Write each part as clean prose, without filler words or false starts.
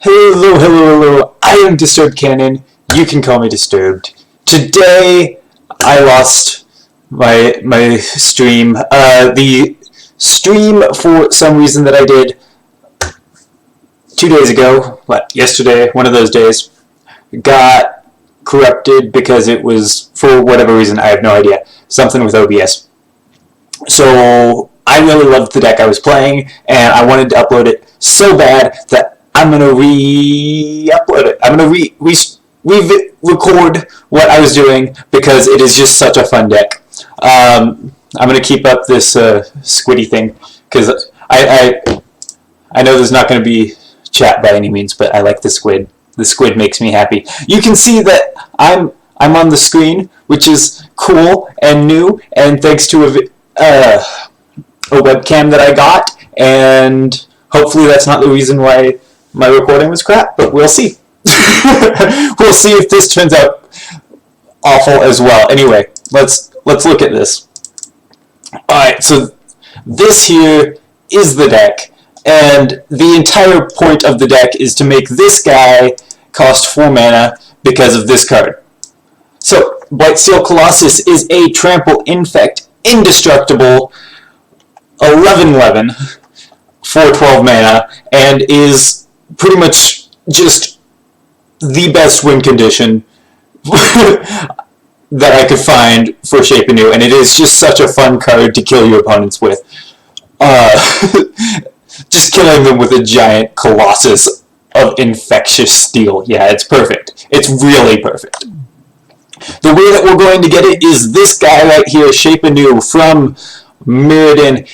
Hello, hello, hello. I am disturbedcanon. You can call me Disturbed. Today, I lost my stream. The stream, for some reason that I did 2 days ago, yesterday, one of those days, got corrupted because it was, for whatever reason, I have no idea, something with OBS. So, I really loved the deck I was playing, and I wanted to upload it so bad that I'm going to re-upload it. I'm going to re-record what I was doing because it is just such a fun deck. I'm going to keep up this squiddy thing because I know there's not going to be chat by any means, but I like the squid. The squid makes me happy. You can see that I'm on the screen, which is cool and new, and thanks to a webcam that I got, and hopefully that's not the reason why my recording was crap, but we'll see. We'll see if this turns out awful as well. Anyway, let's look at this. Alright, so this here is the deck, and the entire point of the deck is to make this guy cost 4 mana because of this card. So, Blightsteel Colossus is a Trample, Infect, Indestructible, 11/11 for 12 mana, and is pretty much just the best win condition that I could find for Shape Anew, and it is just such a fun card to kill your opponents with. Just killing them with a giant Colossus of infectious steel. Yeah, it's perfect. It's really perfect. The way that we're going to get it is this guy right here, Shape Anew from Mirrodin.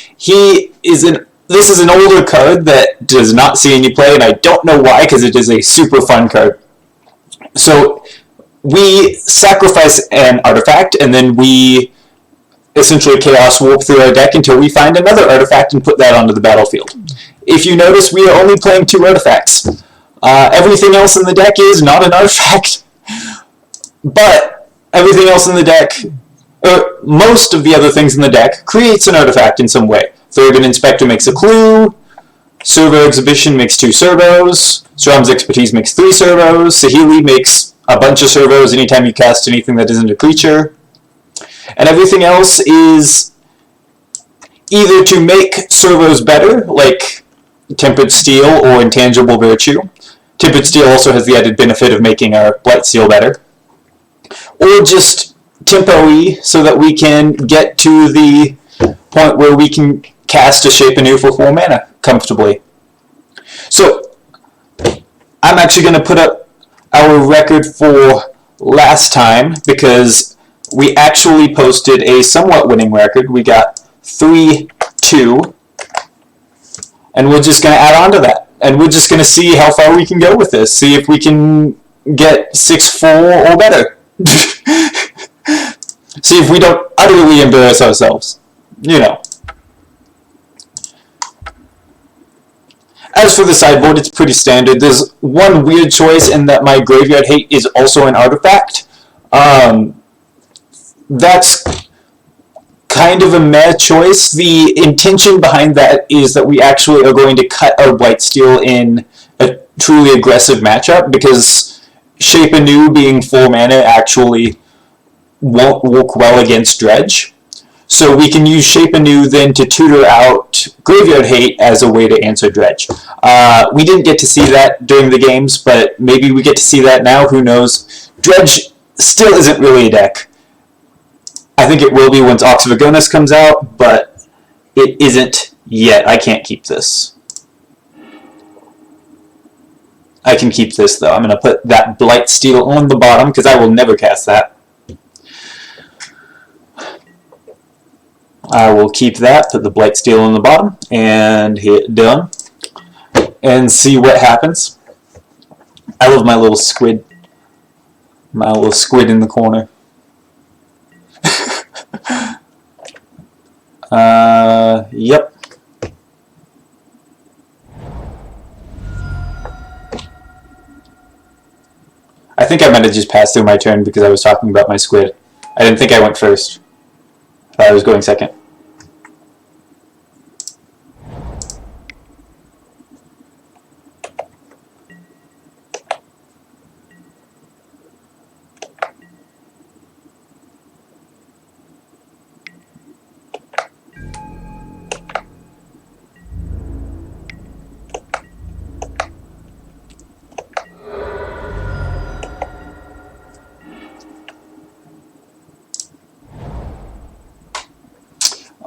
This is an older card that does not see any play, and I don't know why, because it is a super fun card. So we sacrifice an artifact, and then we essentially chaos warp through our deck until we find another artifact and put that onto the battlefield. If you notice, we are only playing 2 artifacts. Everything else in the deck is not an artifact, but everything else in the deck, most of the other things in the deck, creates an artifact in some way. Thurgan Inspector makes a clue, Servo Exhibition makes 2 servos, Strom's Expertise makes 3 servos, Saheeli makes a bunch of servos anytime you cast anything that isn't a creature, and everything else is either to make servos better, like Tempered Steel or Intangible Virtue. Tempered Steel also has the added benefit of making our Blightsteel better, or just tempo-y so that we can get to the point where we can cast a Shape Anew for 4 mana comfortably. So, I'm actually going to put up our record for last time because we actually posted a somewhat winning record. We got 3-2, and we're just going to add on to that. And we're just going to see how far we can go with this. See if we can get 6-4 or better. See if we don't utterly embarrass ourselves. You know. As for the sideboard, it's pretty standard. There's one weird choice in that my Graveyard Hate is also an artifact. That's kind of a meh choice. The intention behind that is that we actually are going to cut our Blightsteel in a truly aggressive matchup, because Shape Anew being 4 mana actually won't work well against Dredge. So we can use Shape Anew then to tutor out Graveyard Hate as a way to answer Dredge. We didn't get to see that during the games, but maybe we get to see that now, who knows. Dredge still isn't really a deck. I think it will be once Ox of Agonis comes out, but it isn't yet. I can't keep this. I can keep this, though. I'm going to put that Blightsteel on the bottom, because I will never cast that. I will keep that, put the Blightsteel on the bottom, and hit done, and see what happens. I love my little squid. My little squid in the corner. Yep. I think I might have just passed through my turn because I was talking about my squid. I didn't think I went first. I thought I was going second.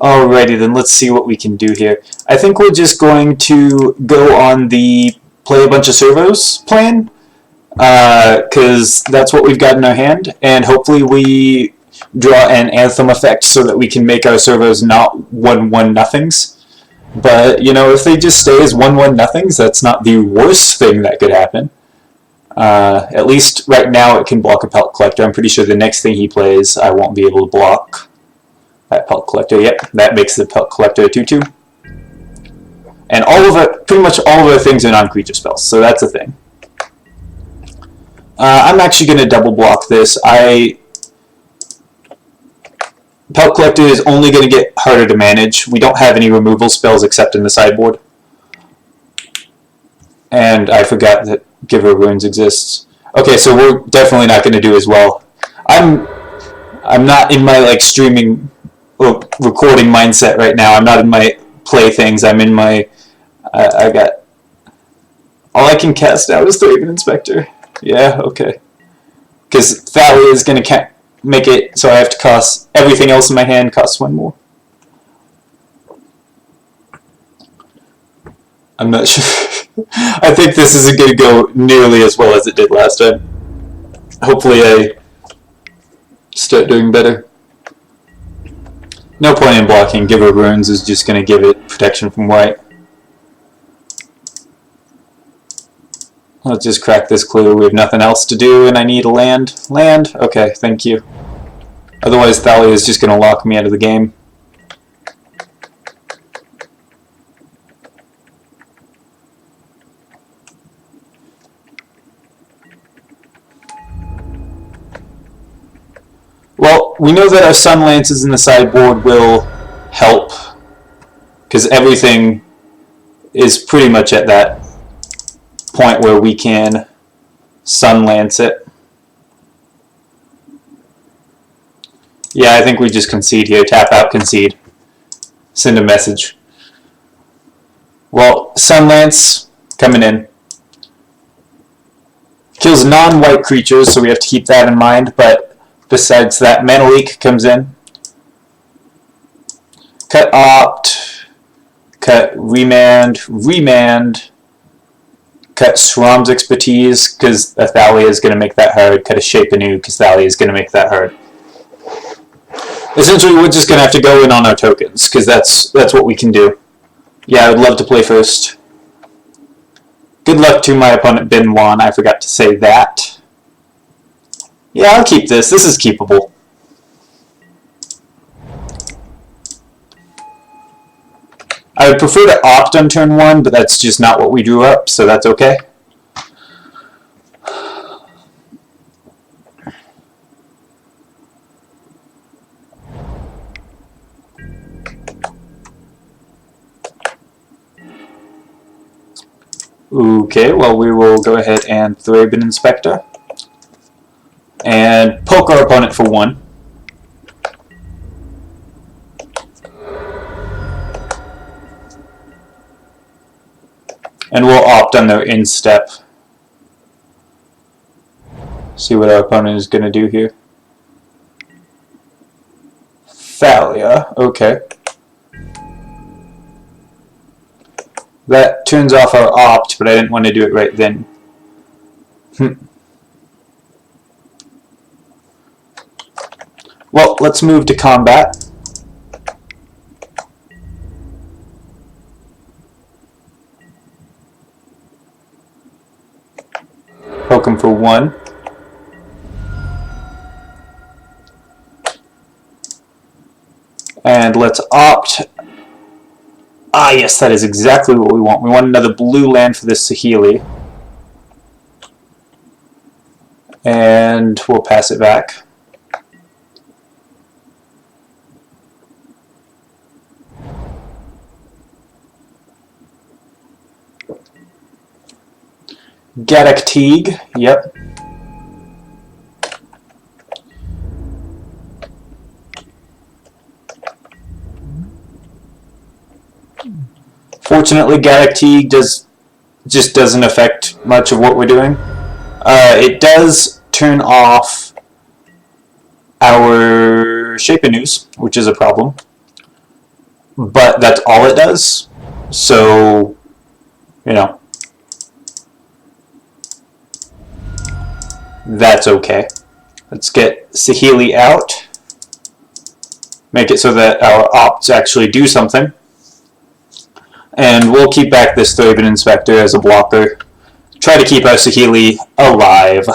Alrighty then, let's see what we can do here. I think we're just going to go on the play a bunch of servos plan, because that's what we've got in our hand, and hopefully we draw an Anthem effect so that we can make our servos not 1-1 nothings. But, you know, if they just stay as 1-1 nothings, that's not the worst thing that could happen. At least right now it can block a Pelt Collector. I'm pretty sure the next thing he plays I won't be able to block. That Pelt Collector, yep, that makes the Pelt Collector a 2-2. And all of it, pretty much all of our things are non-creature spells, so that's a thing. I'm actually going to double block this. Pelt Collector is only going to get harder to manage. We don't have any removal spells except in the sideboard. And I forgot that Giver of Runes exists. Okay, so we're definitely not going to do as well. I'm not in my like streaming or recording mindset right now. I'm not in my play things. I'm in my I got all I can cast out is Thraben Inspector. Yeah, okay. Because Thalia is going to make it so I have to cost everything else in my hand costs 1 more. I'm not sure. I think this isn't going to go nearly as well as it did last time. Hopefully I start doing better. No point in blocking. Giver of Runes is just going to give it protection from white. Let's just crack this clue. We have nothing else to do and I need a land. Land? Okay, thank you. Otherwise Thalia is just going to lock me out of the game. Well, we know that our Sun Lances in the sideboard will help, because everything is pretty much at that point where we can Sun Lance it. Yeah, I think we just concede here. Tap out, concede. Send a message. Well, Sun Lance coming in. Kills non-white creatures, so we have to keep that in mind, but besides that, Mana Leak comes in. Cut Opt. Cut Remand. Remand. Cut Sram's Expertise, because Thalia is going to make that hard. Cut a Shape Anew, because Thalia is going to make that hard. Essentially, we're just going to have to go in on our tokens, because that's what we can do. Yeah, I would love to play first. Good luck to my opponent, Bin Wan. I forgot to say that. Yeah, I'll keep this. This is keepable. I would prefer to opt on turn 1, but that's just not what we drew up, so that's okay. Okay, well we will go ahead and Thraben Inspector. And poke our opponent for 1. And we'll opt on their instep. See what our opponent is going to do here. Thalia, okay. That turns off our opt, but I didn't want to do it right then. Well, let's move to combat. Poke him for 1. And let's opt. Ah, yes, that is exactly what we want. We want another blue land for this Saheeli. And we'll pass it back. Gaddock Teague, yep. Fortunately, Gaddock Teague just doesn't affect much of what we're doing. It does turn off our Shape Anews, which is a problem. but that's all it does. So, you know, that's okay. Let's get Saheeli out. Make it so that our opts actually do something. And we'll keep back this Thraben Inspector as a blocker. Try to keep our Saheeli alive.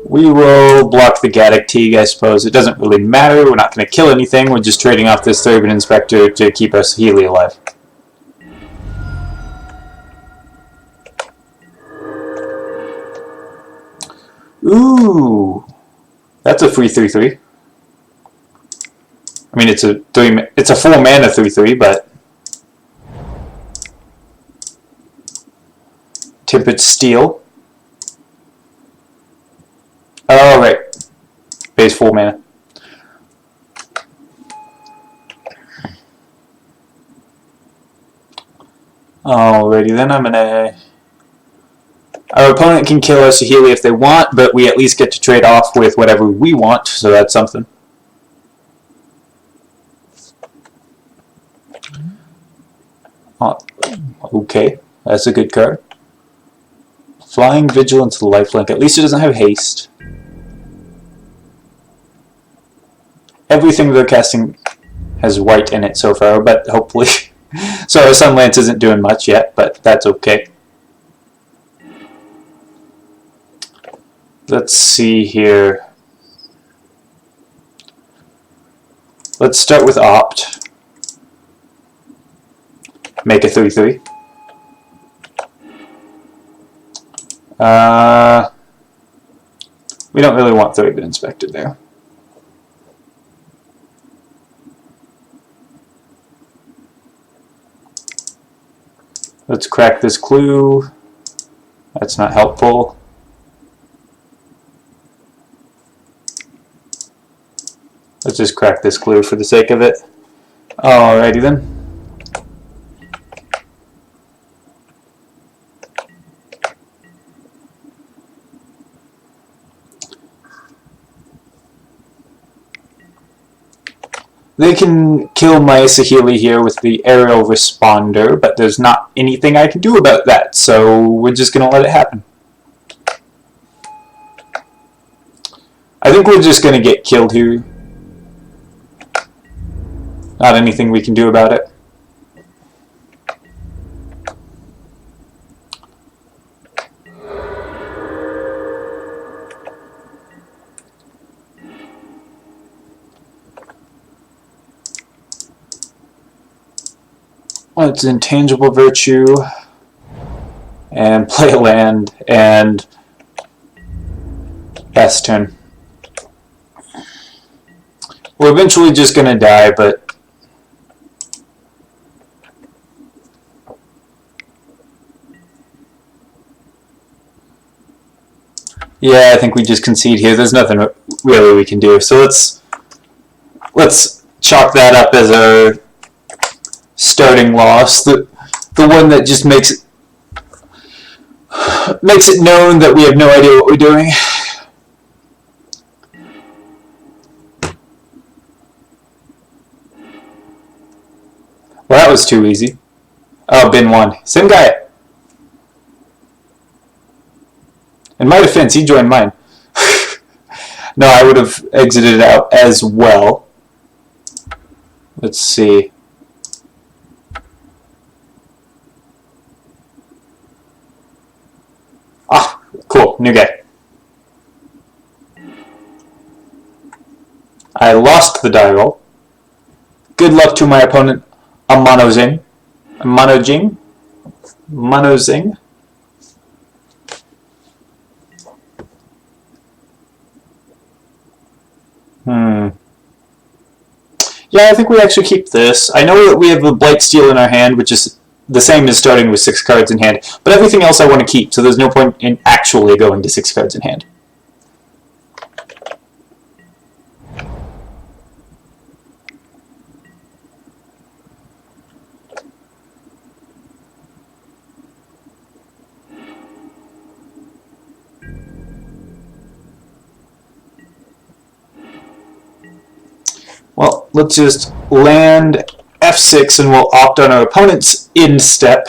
We will block the Gaddock Teague, I suppose. It doesn't really matter. We're not going to kill anything. We're just trading off this Thraben Inspector to keep our Saheeli alive. Ooh, that's a free 3/3. I mean, it's a 4 mana 3/3, but Tempered Steel. Oh, right. Base 4 mana. Alrighty then, I'm gonna... Our opponent can kill our Saheeli if they want, but we at least get to trade off with whatever we want, so that's something. Okay, that's a good card. Flying Vigilance Lifelink. At least it doesn't have haste. Everything they're casting has white in it so far, but hopefully... So our Sunlance isn't doing much yet, but that's okay. Let's see here. Let's start with Opt. Make a 3/3. We don't really want Thraben Inspector there. Let's crack this clue. That's not helpful. Let's just crack this clue for the sake of it. Alrighty then. They can kill my Saheeli here with the aerial responder, but there's not anything I can do about that, so we're just going to let it happen. I think we're just going to get killed here. Not anything we can do about it. It's Intangible Virtue, and play a land, and pass turn. We're eventually just going to die, but yeah, I think we just concede here. There's nothing really we can do. So let's chalk that up as a starting loss. The one that just makes it known that we have no idea what we're doing. Well, that was too easy. Oh, bin 1. Same guy. In my defense, he joined mine. No, I would have exited out as well. Let's see. Ah, cool. New guy. I lost the die roll. Good luck to my opponent, a Mono Zing. Yeah, I think we actually keep this. I know that we have a Blightsteel in our hand, which is the same as starting with 6 cards in hand, but everything else I want to keep, so there's no point in actually going to 6 cards in hand. Well, let's just land F6 and we'll opt on our opponent's in step.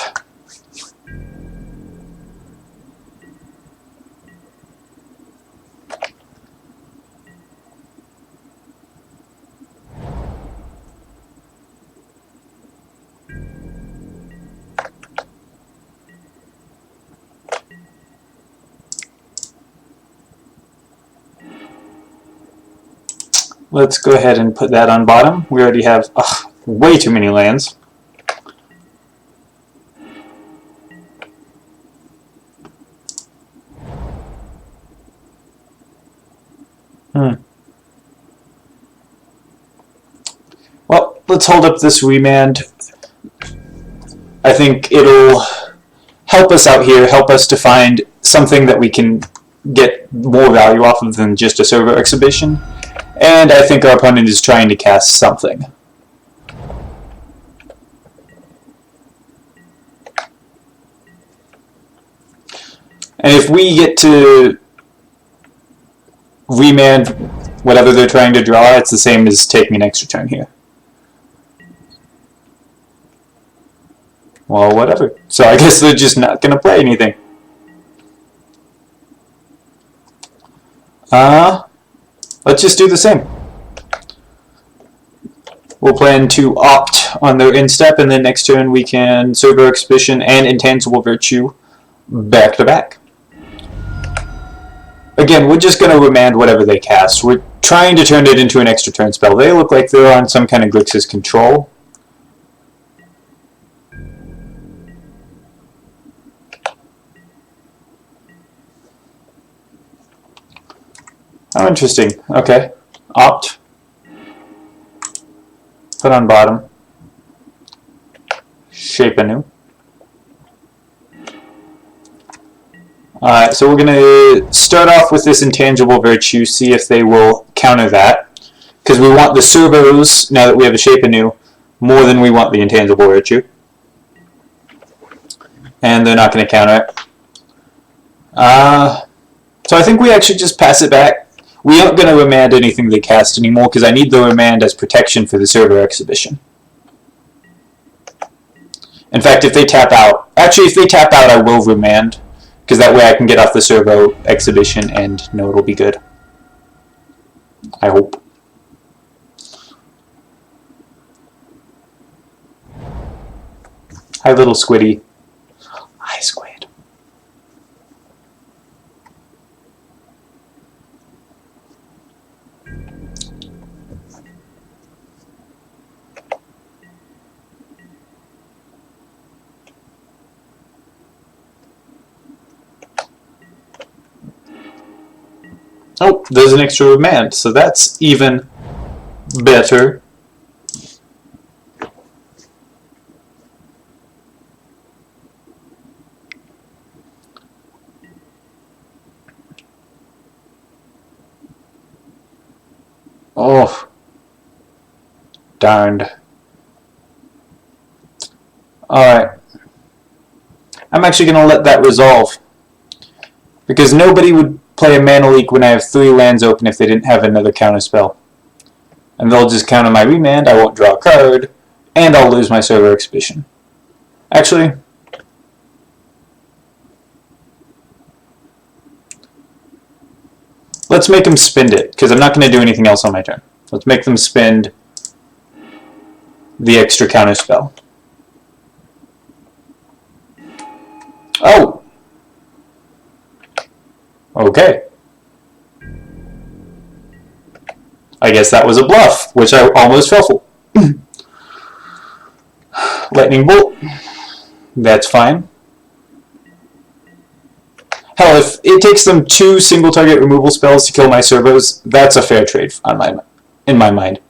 Let's go ahead and put that on bottom. We already have way too many lands. Well, let's hold up this remand. I think it'll help us out here, help us to find something that we can get more value off of than just a server exhibition. And I think our opponent is trying to cast something. And if we get to remand whatever they're trying to draw, it's the same as taking an extra turn here. Well, whatever. So I guess they're just not going to play anything. Let's just do the same. We'll plan to opt on their instep, and then next turn we can Server Exhibition and Intangible Virtue back to back. Again, we're just going to remand whatever they cast. We're trying to turn it into an extra turn spell. They look like they're on some kind of Grixis control. Oh, interesting. Okay. Opt. Put on bottom. Shape anew. Alright, so we're going to start off with this Intangible Virtue, see if they will counter that. Because we want the Servos, now that we have a Shape anew, more than we want the Intangible Virtue. And they're not going to counter it. So I think we actually just pass it back. We aren't going to remand anything they cast anymore, because I need the remand as protection for the Server Exhibition. In fact, if they tap out... Actually, if they tap out, I will remand, because that way I can get off the Servo Exhibition and know it'll be good. I hope. Hi, little squiddy. Hi, squid. Oh, there's an extra remand, so that's even better. Oh, darned. Alright. I'm actually going to let that resolve, because nobody would play a mana leak when I have 3 lands open if they didn't have another counter spell. And they'll just counter my remand, I won't draw a card, and I'll lose my Server Exhibition. Actually, let's make them spend it, because I'm not going to do anything else on my turn. Let's make them spend the extra counter spell. Oh! Okay. I guess that was a bluff, which I almost fell for. Lightning Bolt. That's fine. Hell, if it takes them 2 single target removal spells to kill my servos, that's a fair trade in my mind.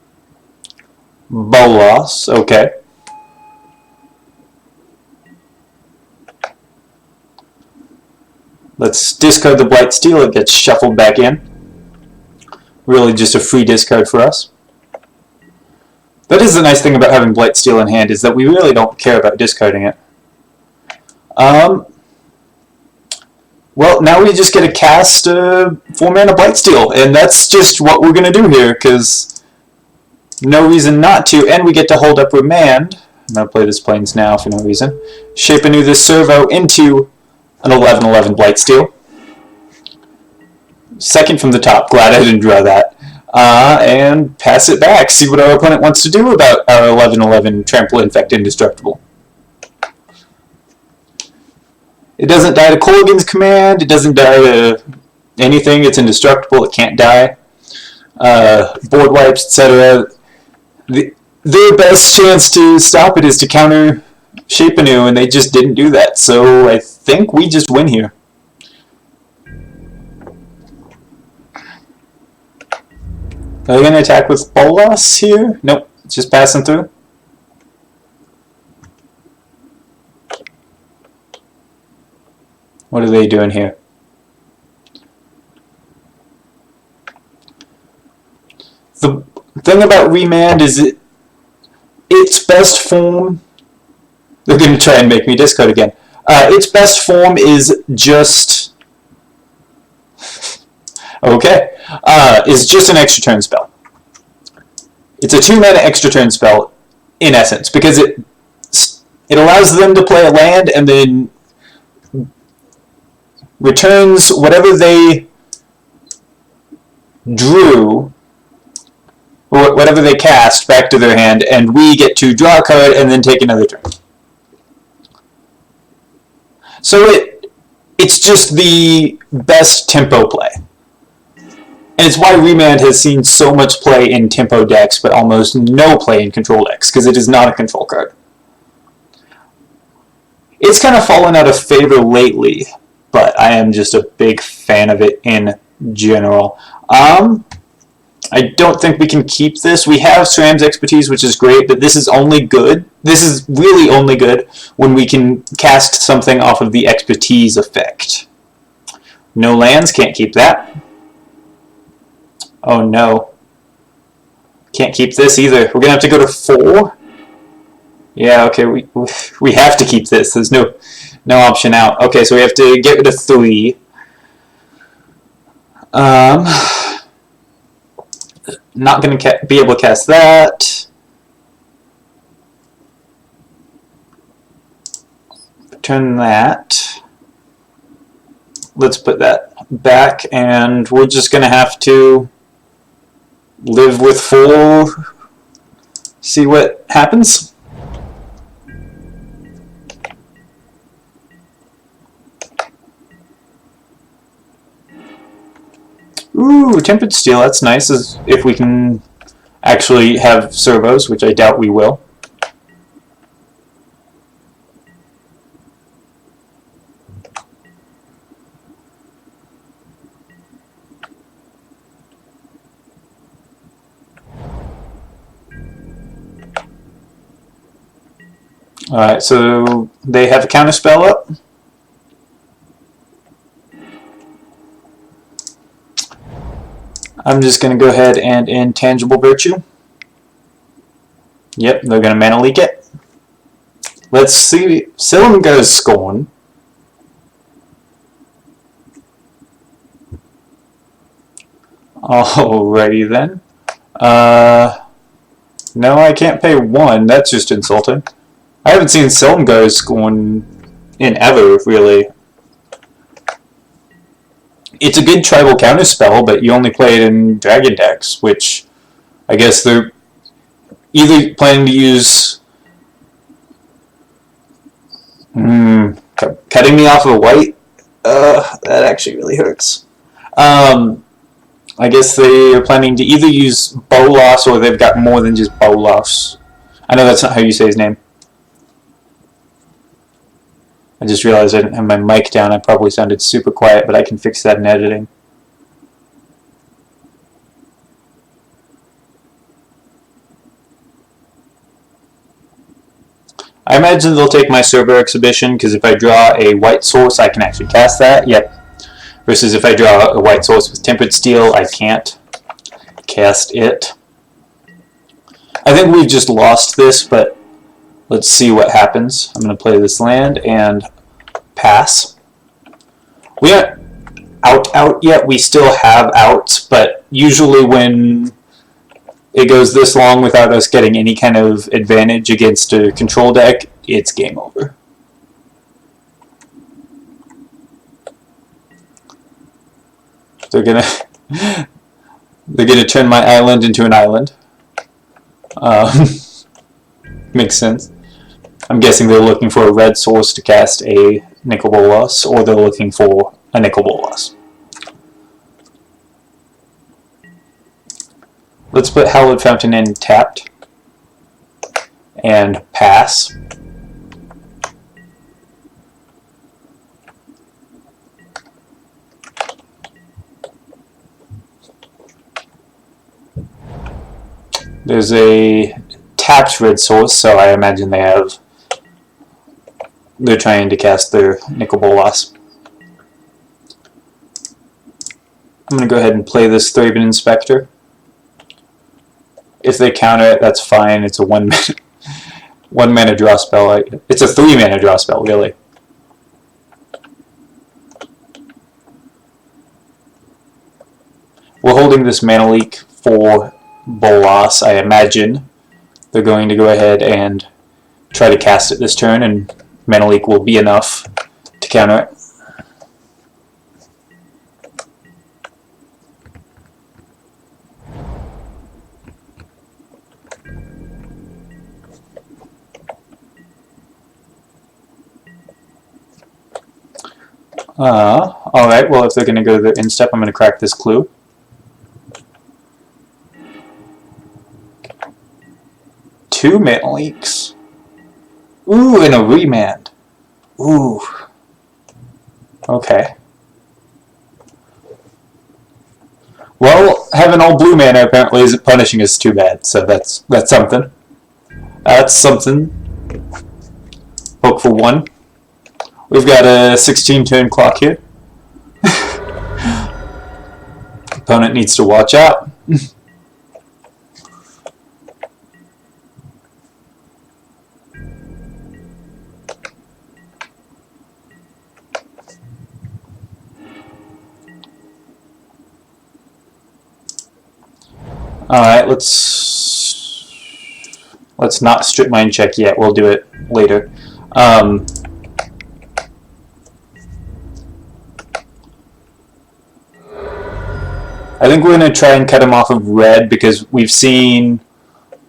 Bolas, okay. Let's discard the Blightsteel. It gets shuffled back in. Really just a free discard for us. That is the nice thing about having Blightsteel in hand, is that we really don't care about discarding it. Well, now we just get to cast 4-mana Blightsteel, and that's just what we're going to do here, because no reason not to, and we get to hold up Remand. I'm going to play this Plains now for no reason. Shape anew this servo into an 11/11 Blightsteel. Second from the top, glad I didn't draw that. And pass it back, see what our opponent wants to do about our 11/11 Trample, Infect, Indestructible. It doesn't die to Corrigan's command, it doesn't die to anything, it's indestructible, it can't die. Board wipes, etc. Their best chance to stop it is to counter Shape Anew, and they just didn't do that, so I think we just win here. Are they going to attack with Bolas here? Nope, it's just passing through. What are they doing here? The thing about Remand is its best form... They're going to try and make me discard again. Its best form is just... okay. Is just an extra turn spell. It's a 2-mana extra turn spell, in essence, because it allows them to play a land and then returns whatever they drew, or whatever they cast, back to their hand, and we get to draw a card and then take another turn. So it's just the best tempo play. And it's why Remand has seen so much play in tempo decks, but almost no play in control decks, because it is not a control card. It's kind of fallen out of favor lately, but I am just a big fan of it in general. I don't think we can keep this. We have Sram's expertise, which is great, but this is only good. This is really only good when we can cast something off of the expertise effect. No lands, can't keep that. Oh no. Can't keep this either. We're gonna have to go to 4? Yeah, okay, we have to keep this. There's no option out. Okay, so we have to get rid of 3. Not going to be able to cast that. Return that. Let's put that back, and we're just going to have to live with 4. See what happens. Ooh, Tempered Steel, that's nice, if we can actually have servos, which I doubt we will. Alright, so they have a counterspell up. I'm just going to go ahead and Intangible Virtue. Yep, they're going to mana leak it. Let's see. Silumgar's Scorn. Alrighty then. No, I can't pay 1. That's just insulting. I haven't seen Silumgar's Scorn in ever, really. It's a good tribal counterspell, but you only play it in Dragon decks, which I guess they're either planning to use... cutting me off of a white? That actually really hurts. I guess they are planning to either use Bolas, or they've got more than just Bolas. I know that's not how you say his name. I just realized I didn't have my mic down. I probably sounded super quiet, but I can fix that in editing. I imagine they'll take my server exhibition, because if I draw a white source, I can actually cast that. Yep. Versus if I draw a white source with tempered steel, I can't cast it. I think we've just lost this, but let's see what happens. I'm going to play this land and pass. We aren't out yet. We still have outs, but usually when it goes this long without us getting any kind of advantage against a control deck, it's game over. They're gonna turn my island into an island. Makes sense. I'm guessing they're looking for a red source to cast a Nicol Bolas, or they're looking for a Nicol Bolas. Let's put Hallowed Fountain in tapped and pass. There's a tapped red source, so I imagine they're trying to cast their Nicol Bolas. I'm going to go ahead and play this Thraben Inspector. If they counter it, that's fine. It's a one mana draw spell. It's a 3 mana draw spell, really. We're holding this mana leak for Bolas. I imagine they're going to go ahead and try to cast it this turn, and mana leak will be enough to counter it. Alright, well, if they're going to go to their instep, I'm going to crack this clue. Two mana leaks. Ooh, and a remand. Ooh. Okay. Well, having all blue mana apparently isn't punishing us too bad, so that's something. That's something. Poke for 1. We've got a 16-turn clock here. Opponent needs to watch out. Alright, let's not strip mine check yet. We'll do it later. I think we're going to try and cut him off of red, because we've seen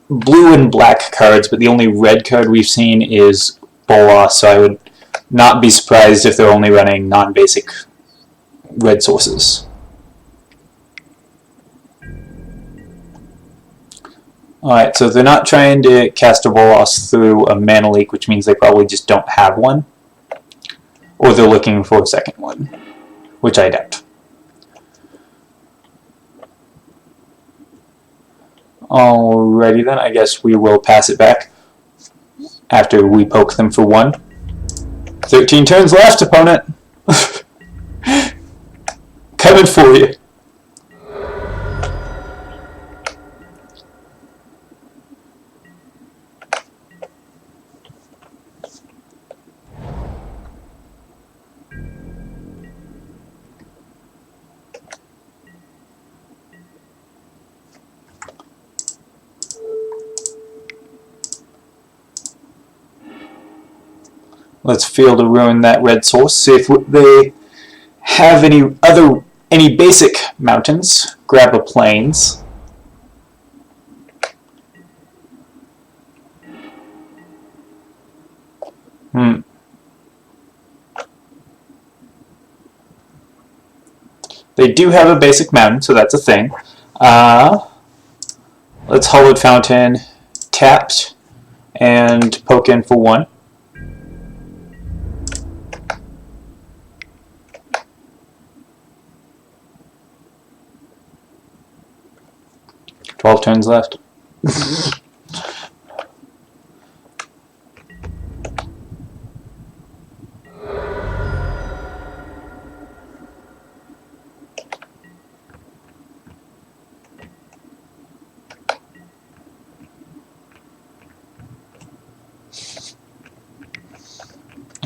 blue and black cards, but the only red card we've seen is Bolas, so I would not be surprised if they're only running non-basic red sources. Alright, so they're not trying to cast a Bolas through a mana leak, which means they probably just don't have one. Or they're looking for a second one, which I doubt. Alrighty then, I guess we will pass it back after we poke them for 1. 13 turns left, opponent! Coming for you! Let's Field of Ruin that red source, see if they have any basic mountains. Grab a plains. They do have a basic mountain, so that's a thing. Let's Hollowed Fountain, tapped, and poke in for 1. .12 turns left.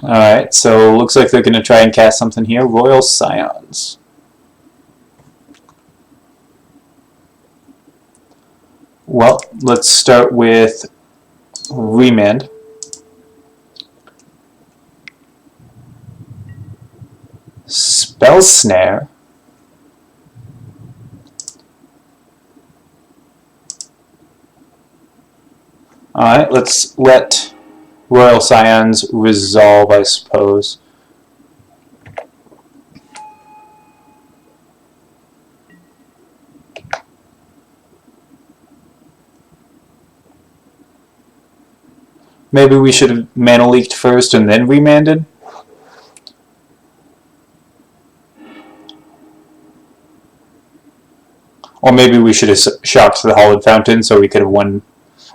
Alright, so looks like they're going to try and cast something here. Royal Scions. Well, let's start with Remand. Spell Snare. Alright, let's let Royal Scions resolve, I suppose. Maybe we should have mana leaked first and then remanded? Or maybe we should have shocked the Hollowed Fountain so we could have won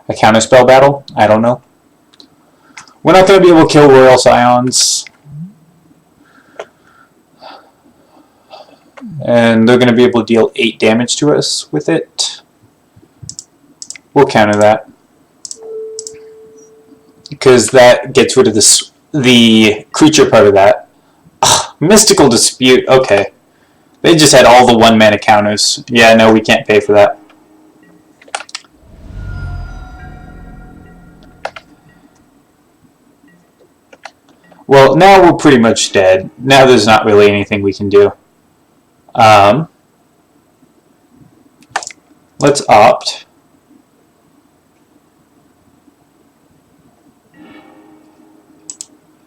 a counterspell battle? I don't know. We're not going to be able to kill Royal Scions. And they're going to be able to deal 8 damage to us with it. We'll counter that. Because that gets rid of the creature part of that. Ugh, Mystical Dispute, okay. They just had all the 1 mana counters. Yeah, no, we can't pay for that. Well, now we're pretty much dead. Now there's not really anything we can do. Let's opt.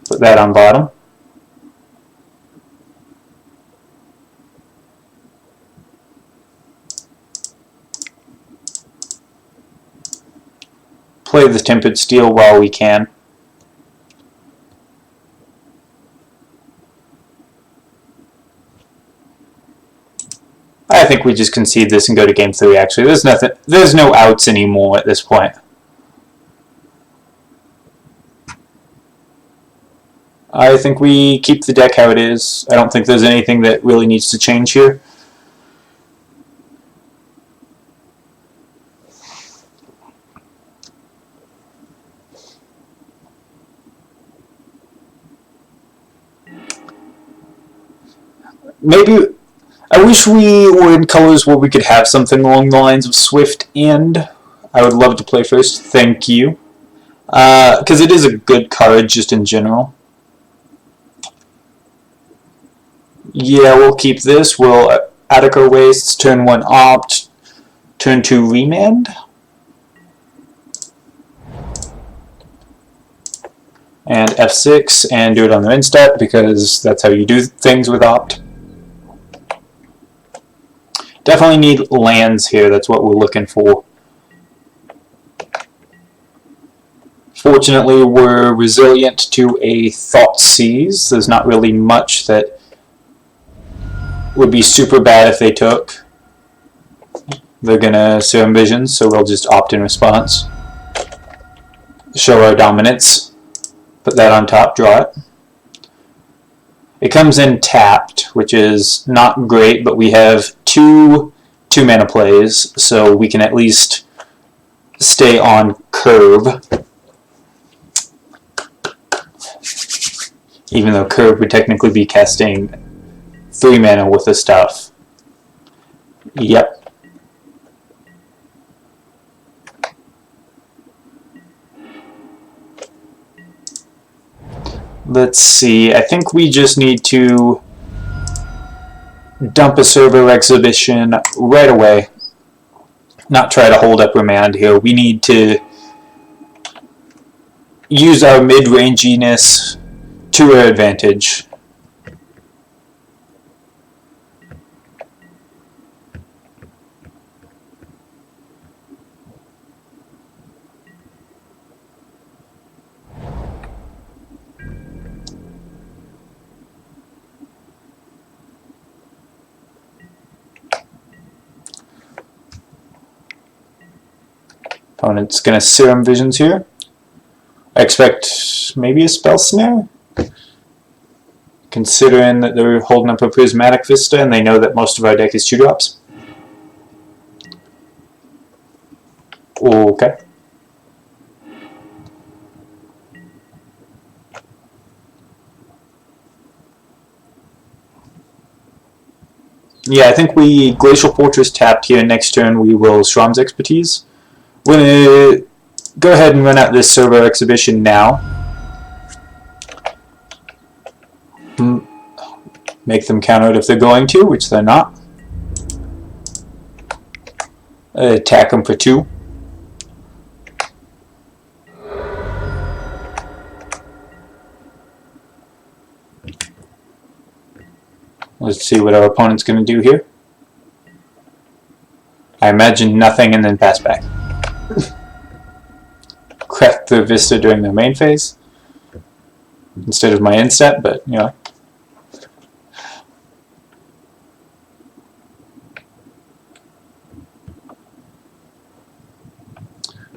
Put that on bottom. Play the Tempered Steel while we can. I think we just concede this and go to game 3, actually. There's no outs anymore at this point. I think we keep the deck how it is. I don't think there's anything that really needs to change here. Maybe I wish we were in colors where we could have something along the lines of Swift and I would love to play first. Thank you. Because it is a good card just in general. Yeah, we'll keep this. We'll Attica Wastes, turn 1 opt, turn 2 remand. And F6 and do it on the end step because that's how you do things with opt. Definitely need lands here, that's what we're looking for. Fortunately, we're resilient to a Thoughtseize. There's not really much that would be super bad if they took. They're gonna Serum Visions, so we'll just opt in response. Show our dominance. Put that on top, draw it. It comes in tapped, which is not great, but we have two mana plays, so we can at least stay on curve. Even though curve would technically be casting 3 mana with the stuff. Yep. Let's see, I think we just need to dump a server exhibition right away. Not try to hold up remand here. We need to use our mid-ranginess to our advantage. Opponent's going to Serum Visions here. I expect maybe a Spell Snare? Considering that they're holding up a Prismatic Vista and they know that most of our deck is 2-drops. Okay. Yeah, I think we Glacial Fortress tapped here. Next turn we will Strom's Expertise. We're going to go ahead and run out this servo exhibition now. Make them count out if they're going to, which they're not. Attack them for 2. Let's see what our opponent's going to do here. I imagine nothing and then pass back. Craft the Vista during their main phase instead of my end step, but you know.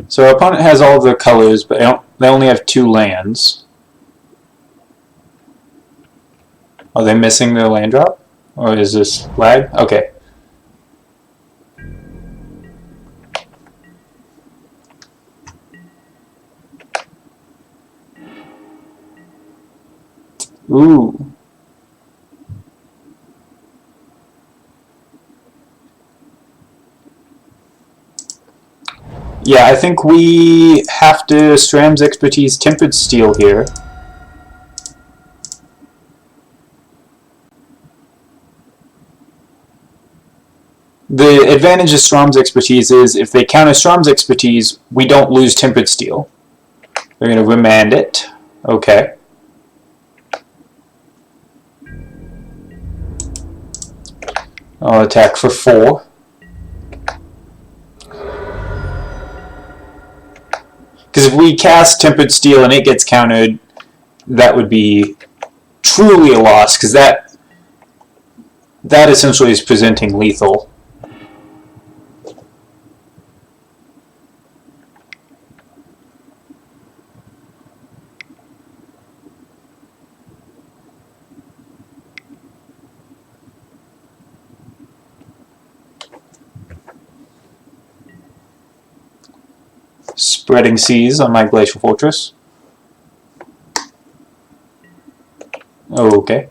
So our opponent has all of their colors, but they only have 2 lands. Are they missing their land drop? Or is this lag? Okay. Ooh. Yeah, I think we have to Stram's Expertise Tempered Steel here. The advantage of Strom's Expertise is if they counter Strom's Expertise, we don't lose Tempered Steel. They're going to remand it. Okay. I'll attack for 4. Because if we cast Tempered Steel and it gets countered, that would be truly a loss, because that essentially is presenting lethal. Spreading Seas on my Glacial Fortress. Okay.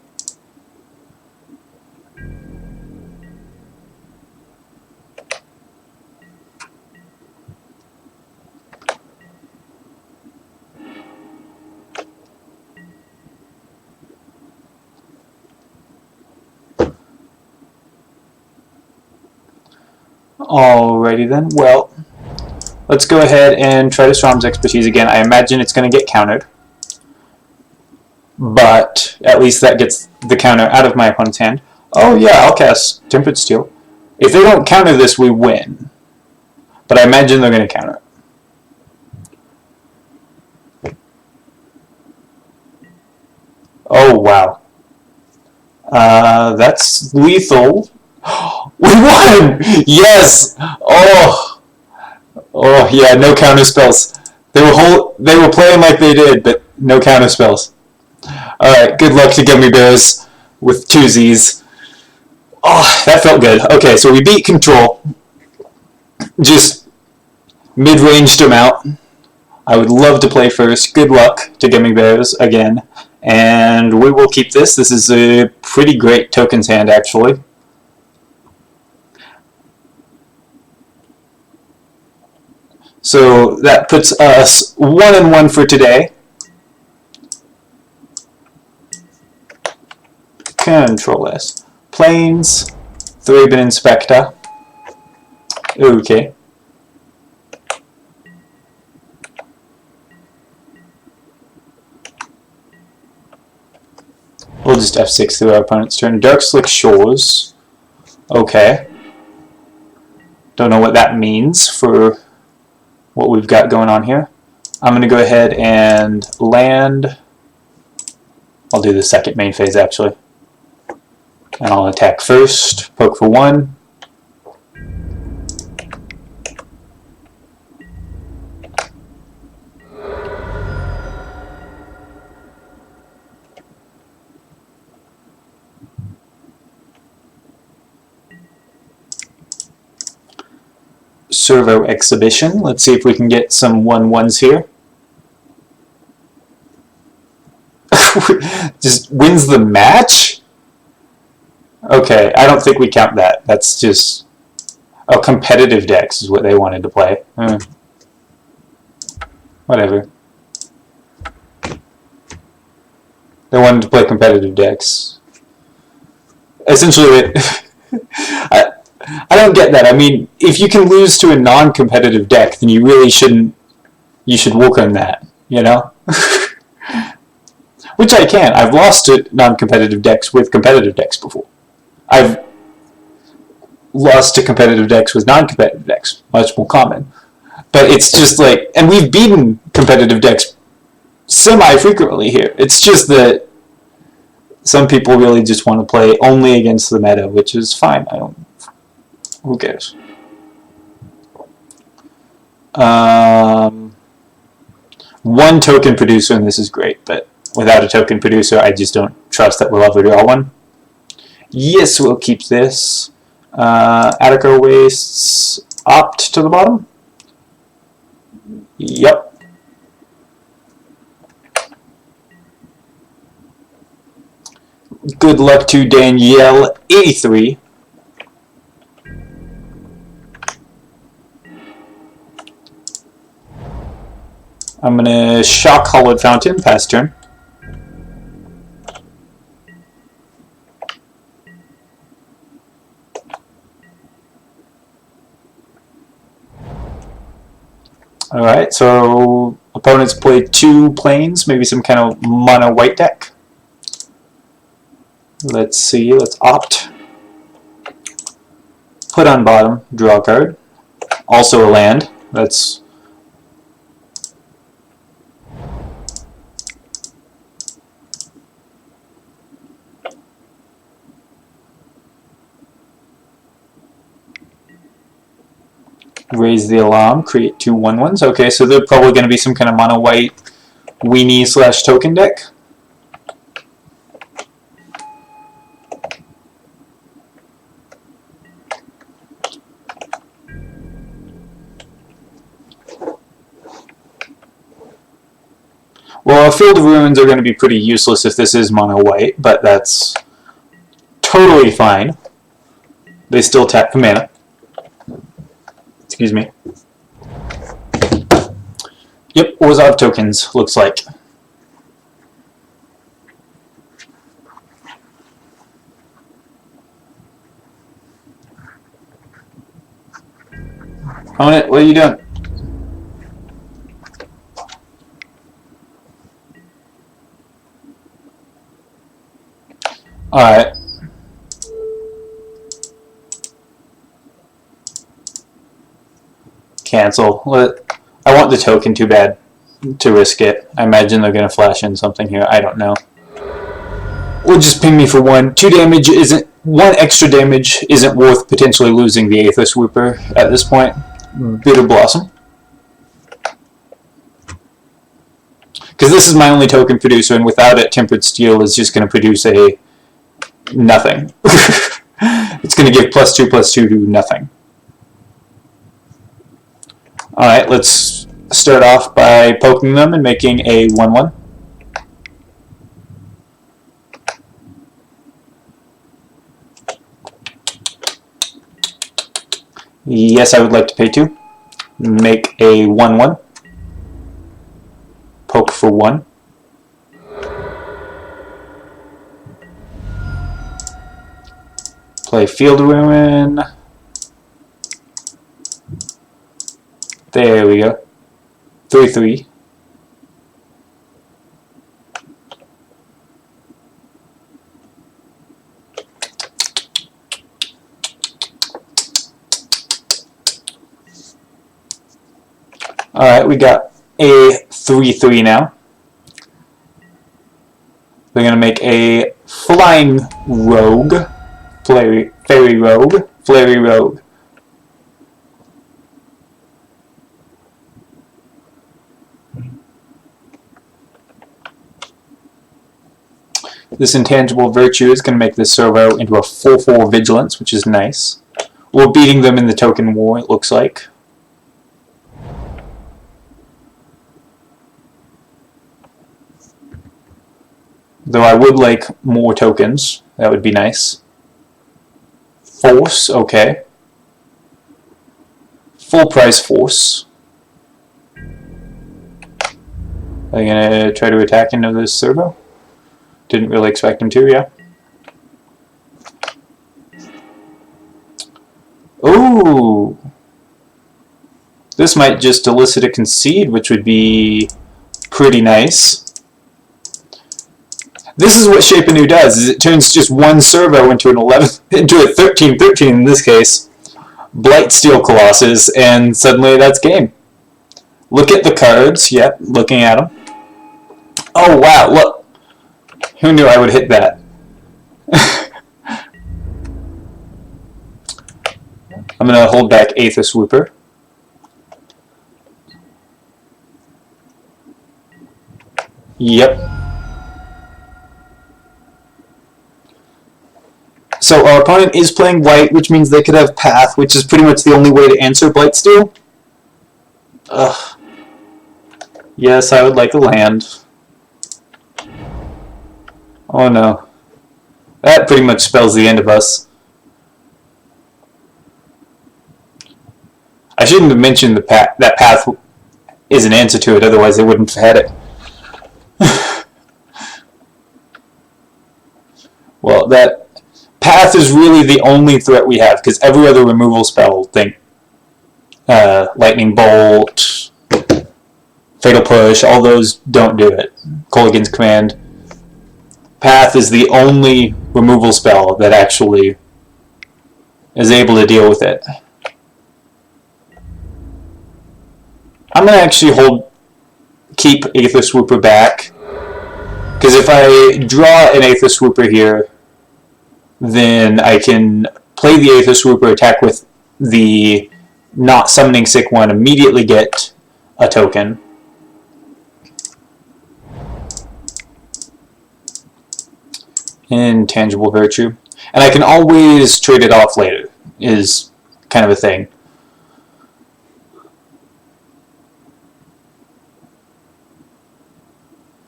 Alrighty then, well, let's go ahead and try to Strom's Expertise again. I imagine it's going to get countered, but at least that gets the counter out of my opponent's hand. Oh yeah, I'll cast Tempered Steel. If they don't counter this, we win, but I imagine they're going to counter it. Oh wow. That's lethal. We won! Yes! Oh! Oh yeah, no counter spells. They were playing like they did, but no counter spells. Alright, good luck to Gummy Bears with 2 Z's. Oh, that felt good. Okay, so we beat Control. Just mid-ranged him out. I would love to play first. Good luck to Gummy Bears again. And we will keep this. This is a pretty great tokens hand, actually. So that puts us 1-1 for today. Control S. Planes. Thraben Inspector. Okay. We'll just F6 through our opponent's turn. Dark Slick Shores. Okay. Don't know what that means for what we've got going on here. I'm going to go ahead and land. I'll do the second main phase actually. And I'll attack first. Poke for 1. Servo Exhibition. Let's see if we can get some 1-1s here. Just wins the match? Okay, I don't think we count that. That's just... Oh, competitive decks is what they wanted to play. Whatever. They wanted to play competitive decks. Essentially, I don't get that. I mean, if you can lose to a non-competitive deck, then you really shouldn't... You should work on that, you know? Which I can. I've lost to non-competitive decks with competitive decks before. I've lost to competitive decks with non-competitive decks. Much more common. But it's just like... And we've beaten competitive decks semi-frequently here. It's just that some people really just want to play only against the meta, which is fine. I don't... Who cares? One token producer, and this is great, but without a token producer, I just don't trust that we'll ever draw one. Yes, we'll keep this. Attica Wastes opt to the bottom. Yep. Good luck to Danielle 83. I'm going to shock Hollowed Fountain, pass turn. Alright, so opponents play 2 planes, maybe some kind of mono white deck. Let's see, let's opt. Put on bottom, draw a card. Also a land. That's... Raise the alarm, create 2 1/1s. Okay, so they're probably going to be some kind of mono white weenie / token deck. Well, Field of Ruins are going to be pretty useless if this is mono white, but that's totally fine. They still tap for mana. Excuse me. Yep, Orzhov tokens, looks like. Own it, what are you doing? Alright. Cancel. I want the token too bad to risk it. I imagine they're going to flash in something here. I don't know. We'll just ping me for 1. 2 damage isn't... 1 extra damage isn't worth potentially losing the Aether Swooper at this point. Bitter Blossom. Because this is my only token producer, and without it, Tempered Steel is just going to produce a... nothing. It's going to give +2/+2 to nothing. Alright, let's start off by poking them and making a 1/1. Yes, I would like to pay 2. Make a 1/1. Poke for 1. Play Field Ruin. There we go. 3/3. Alright, we got a 3/3 now. We're going to make a Flying Rogue. Fairy Rogue. Flary Rogue. This Intangible Virtue is going to make this servo into a 4/4 Vigilance, which is nice. We're beating them in the token war, it looks like. Though I would like more tokens. That would be nice. Force, okay. Full price force. Are they gonna try to attack into this servo? Didn't really expect him to, yeah. Ooh! This might just elicit a concede, which would be pretty nice. This is what Shape Anew does, is it turns just one servo into an 11, into a 13-13 in this case. Blightsteel Colossus, and suddenly that's game. Look at the cards, yep, looking at them. Oh wow, look! Who knew I would hit that? I'm gonna hold back Aether Swooper. Yep. So our opponent is playing white, which means they could have Path, which is pretty much the only way to answer Blightsteel. Ugh. Yes, I would like a land. Oh no. That pretty much spells the end of us. I shouldn't have mentioned that Path is an answer to it, otherwise they wouldn't have had it. Well, that Path is really the only threat we have, because every other removal spell, think Lightning Bolt, Fatal Push, all those don't do it. Kolaghan's Command. Path is the only removal spell that actually is able to deal with it. I'm going to actually keep Aether Swooper back, because if I draw an Aether Swooper here, then I can play the Aether Swooper, attack with the not summoning sick one, immediately get a token. Intangible Virtue. And I can always trade it off later, is kind of a thing.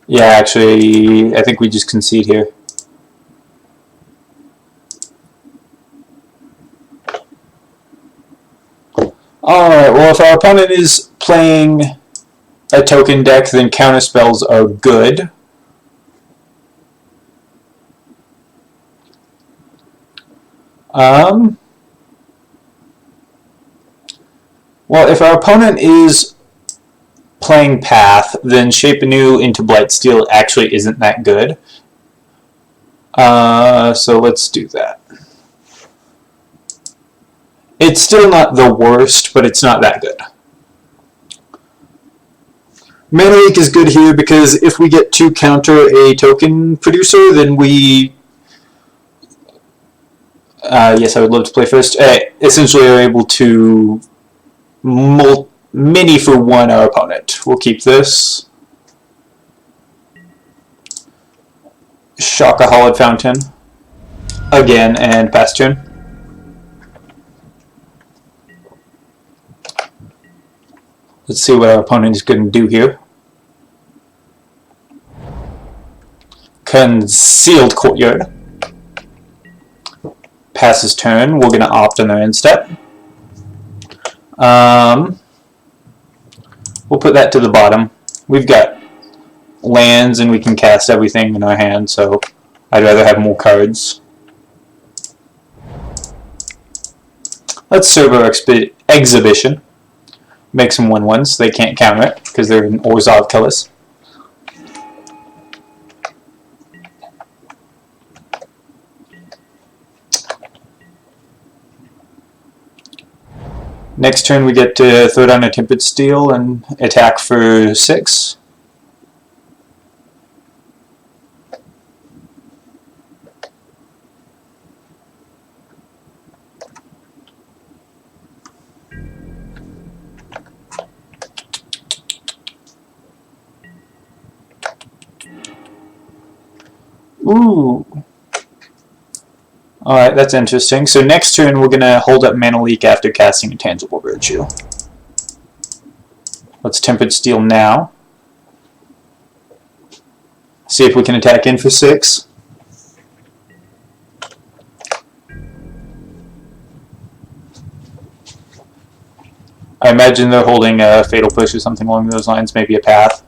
Yeah, actually, I think we just concede here. Alright, well, if our opponent is playing a token deck, then counterspells are good. Well, if our opponent is playing Path, then Shape Anew into Blightsteel actually isn't that good. So let's do that. It's still not the worst, but it's not that good. Mana Leak is good here because if we get to counter a token producer, then we... yes, I would love to play first. Essentially are able to mini for one our opponent. We'll keep this. Shock a Hollowed Fountain. Again, and pass turn. Let's see what our opponent is going to do here. Concealed Courtyard. Passes turn. We're going to opt on their end step. We'll put that to the bottom. We've got lands and we can cast everything in our hand, so I'd rather have more cards. Let's serve our exhibition. Make some 1/1s. They can't counter it because they're in Orzhov colors. Next turn we get to throw down a Tempered Steel and attack for 6. Ooh. Alright, that's interesting. So next turn we're going to hold up Mana Leak after casting Intangible Virtue. Let's Tempered Steel now. See if we can attack in for 6. I imagine they're holding a Fatal Push or something along those lines, maybe a Path.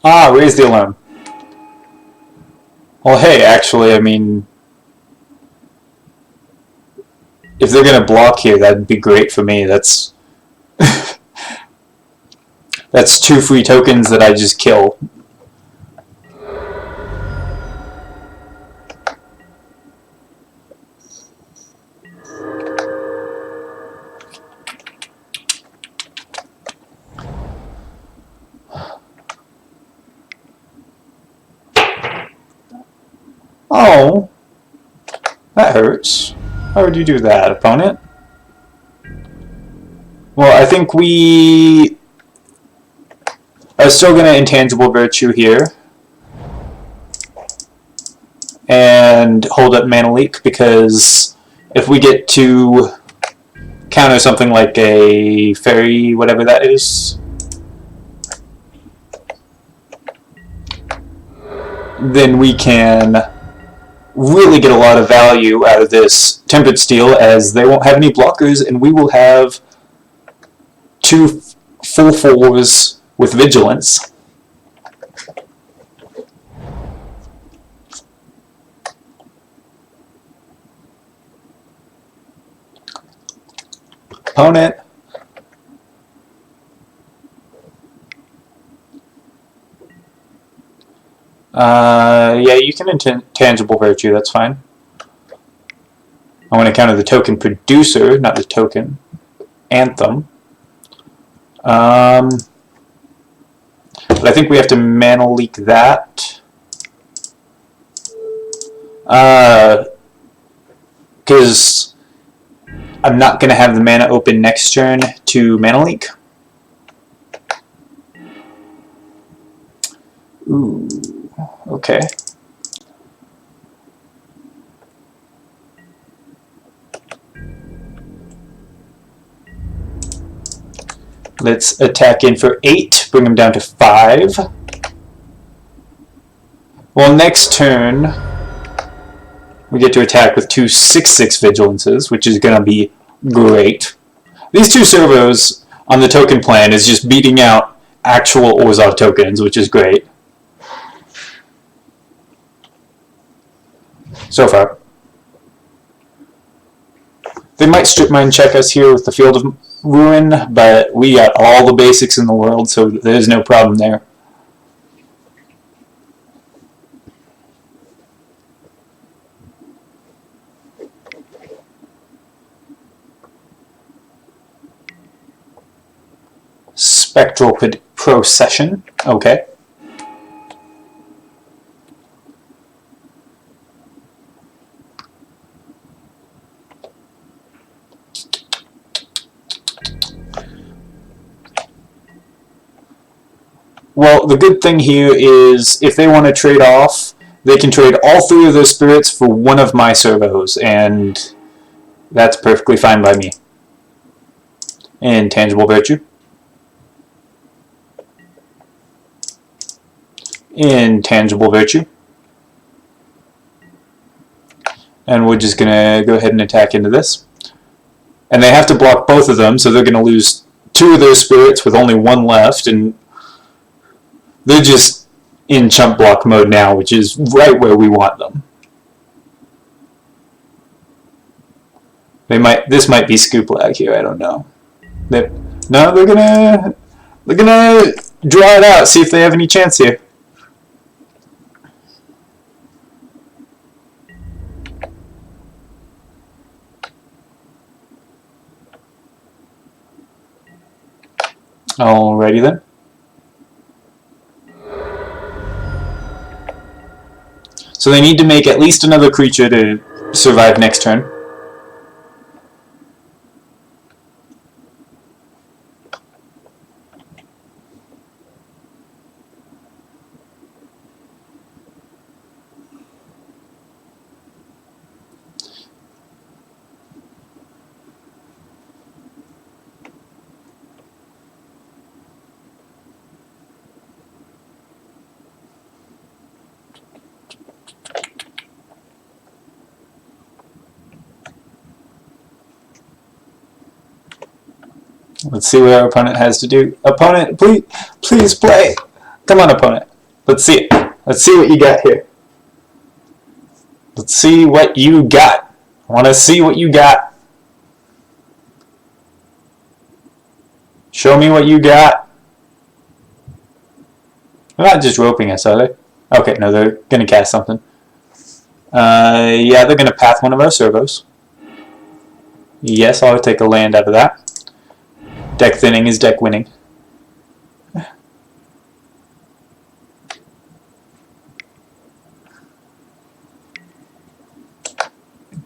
Ah, raise the alarm. Well, hey, actually, I mean, if they're gonna block here, that'd be great for me. That's that's 2 free tokens that I just kill. Oh, that hurts. How would you do that, opponent? Well, I think we are still going to Intangible Virtue here and hold up Mana Leak, because if we get to counter something like a Fairy, whatever that is, then we can really get a lot of value out of this Tempered Steel, as they won't have any blockers, and we will have 2 full 4s with Vigilance. Opponent. Yeah, you can Intangible Virtue, that's fine. I want to counter the token producer, not the token Anthem. But I think we have to Mana Leak that. Because I'm not going to have the mana open next turn to Mana Leak. Ooh, okay. Let's attack in for 8, bring him down to 5. Well, next turn, we get to attack with 2 6/6 Vigilances, which is going to be great. These 2 servos on the token plan is just beating out actual Orzhov tokens, which is great. So far. They might strip mine check us here with the Field of Ruin, but we got all the basics in the world, so there's no problem there. Spectral Procession, okay. Well, the good thing here is if they want to trade off, they can trade all 3 of those spirits for 1 of my servos, and that's perfectly fine by me. Intangible Virtue. Intangible Virtue. And we're just going to go ahead and attack into this. And they have to block both of them, so they're going to lose 2 of their spirits with only 1 left, and they're just in chump block mode now, which is right where we want them. This might be scoop lag here, I don't know. No, they're gonna draw it out, see if they have any chance here. Alrighty then. So they need to make at least another creature to survive next turn. Let's see what our opponent has to do. Opponent, please play. Come on, opponent. Let's see it. Let's see what you got here. Let's see what you got. I want to see what you got. Show me what you got. They're not just roping us, are they? Okay, no, they're going to cast something. Yeah, they're going to path one of our servos. Yes, I'll take a land out of that. Deck thinning is deck winning.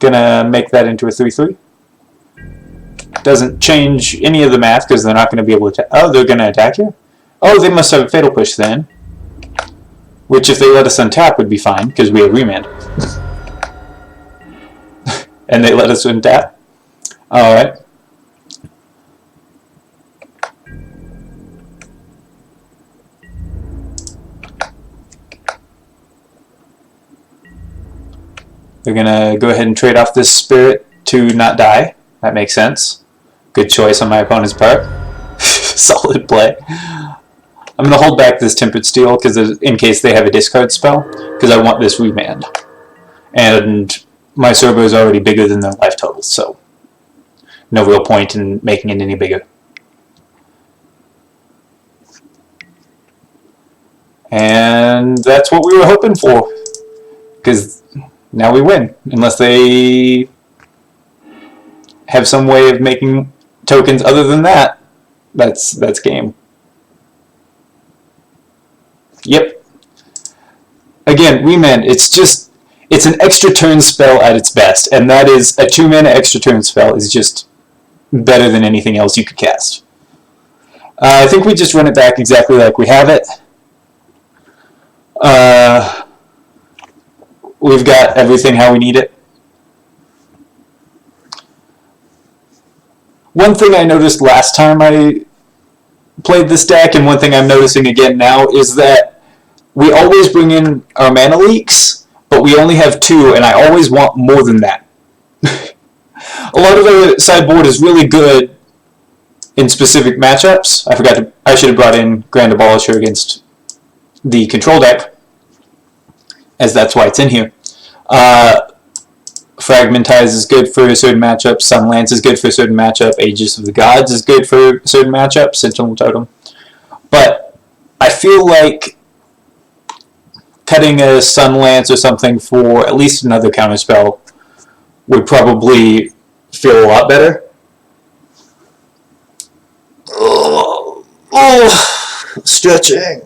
Gonna make that into a 3/3. Doesn't change any of the math because they're not going to be able to. Oh, they're going to attack you? Oh, they must have a Fatal Push then. Which, if they let us untap, would be fine because we have remand. And they let us untap. Alright. They're going to go ahead and trade off this spirit to not die. That makes sense. Good choice on my opponent's part. Solid play. I'm going to hold back this Tempered Steel because in case they have a discard spell, because I want this remand. And my servo is already bigger than their life total, so no real point in making it any bigger. And that's what we were hoping for, because now we win, unless they have some way of making tokens other than that. That's game. Yep. Again, remand, it's an extra turn spell at its best, and that is a 2-mana extra turn spell is just better than anything else you could cast. I think we just run it back exactly like we have it. We've got everything how we need it. One thing I noticed last time I played this deck, and one thing I'm noticing again now, is that we always bring in our mana leaks, but we only have 2, and I always want more than that. A lot of the sideboard is really good in specific matchups. I should have brought in Grand Abolisher against the control deck, as that's why it's in here. Fragmentize is good for a certain matchup. Sunlance is good for a certain matchup. Aegis of the Gods is good for a certain matchup. Sentinel Totem. But I feel like cutting a Sunlance or something for at least another counterspell would probably feel a lot better. Oh, stretching.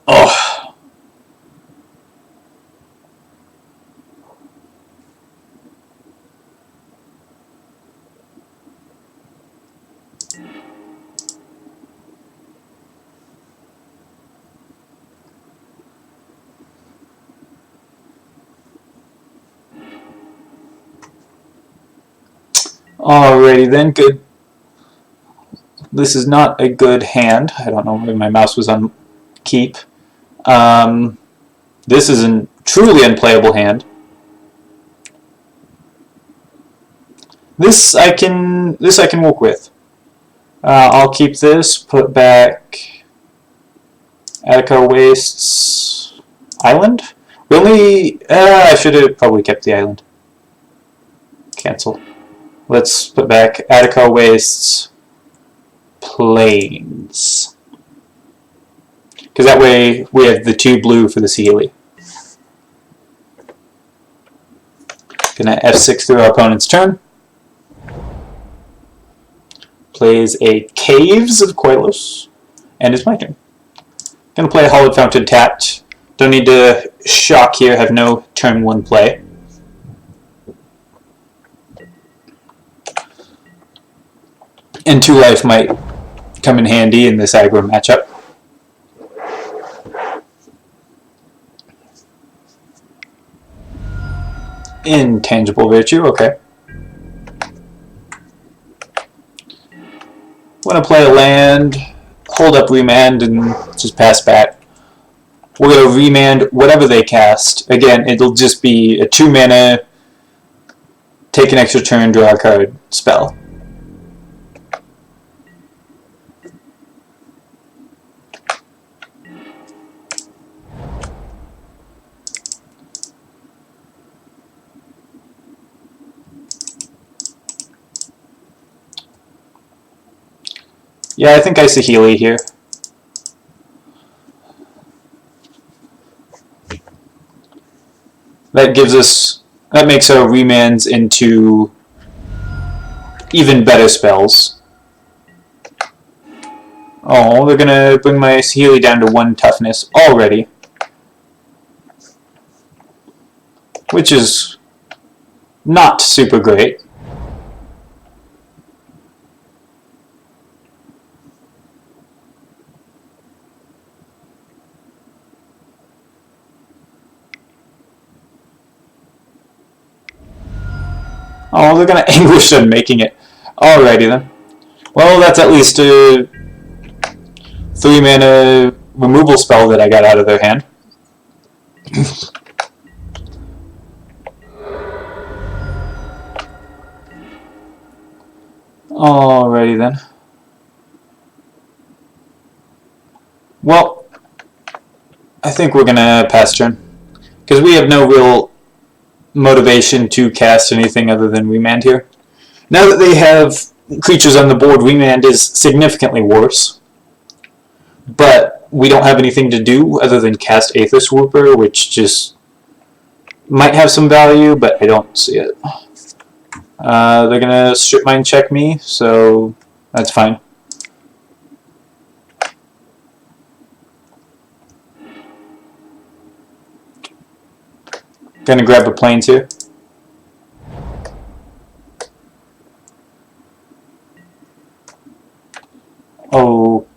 Oh. Alrighty then, good. This is not a good hand. I don't know why my mouse was on keep. This is a truly unplayable hand. This I can work with. I'll keep this. Put back Attica Wastes Island. We only. I should have probably kept the island. Cancel. Let's put back Attica Wastes Plains. Because that way we have the 2 blue for the Sealy. Gonna F6 through our opponent's turn. Plays a Caves of Koilos. And it's my turn. Gonna play a Hollowed Fountain tapped. Don't need to shock here, have no turn 1 play. And 2 life might come in handy in this aggro matchup. Intangible Virtue, okay. Want to play a land, hold up remand, and just pass back. We're going to remand whatever they cast. Again, it'll just be a 2 mana, take an extra turn, draw a card spell. Yeah, I think I see Healy here. That gives us, that makes our remands into even better spells. Oh, they're gonna bring my Healy down to 1 toughness already. Which is not super great. Oh, they're gonna anguish on making it. Alrighty then. Well, that's at least a 3-mana removal spell that I got out of their hand. Alrighty then. Well, I think we're gonna pass turn. Because we have no real motivation to cast anything other than remand here. Now that they have creatures on the board, remand is significantly worse. But we don't have anything to do other than cast Aether Swooper, which just might have some value, but I don't see it. They're gonna strip mine check me, so that's fine. Gonna grab the planes here. Oh,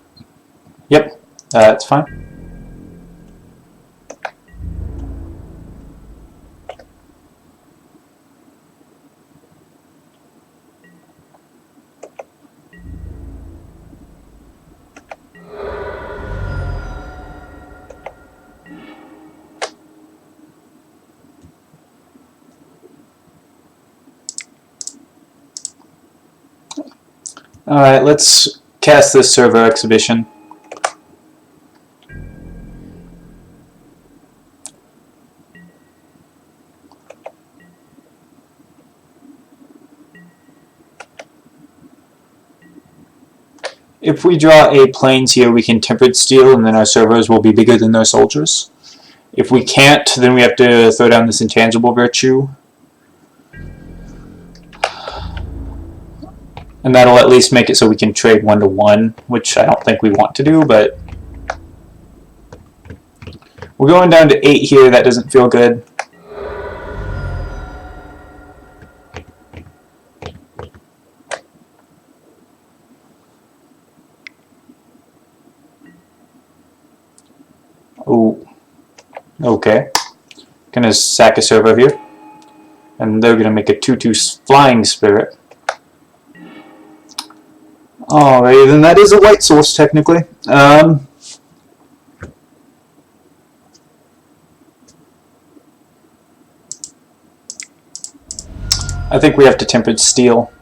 yep, that's fine. Alright, let's cast this server exhibition. If we draw a planes here, we can Tempered Steel, and then our servers will be bigger than their soldiers. If we can't, then we have to throw down this Intangible Virtue. And that'll at least make it so we can trade 1-to-1, which I don't think we want to do, but we're going down to 8 here. That doesn't feel good. Oh, okay. Gonna sack a server here, and they're gonna make a 2/2 Flying Spirit. Alright, then that is a white source technically. I think we have to Tempered Steel.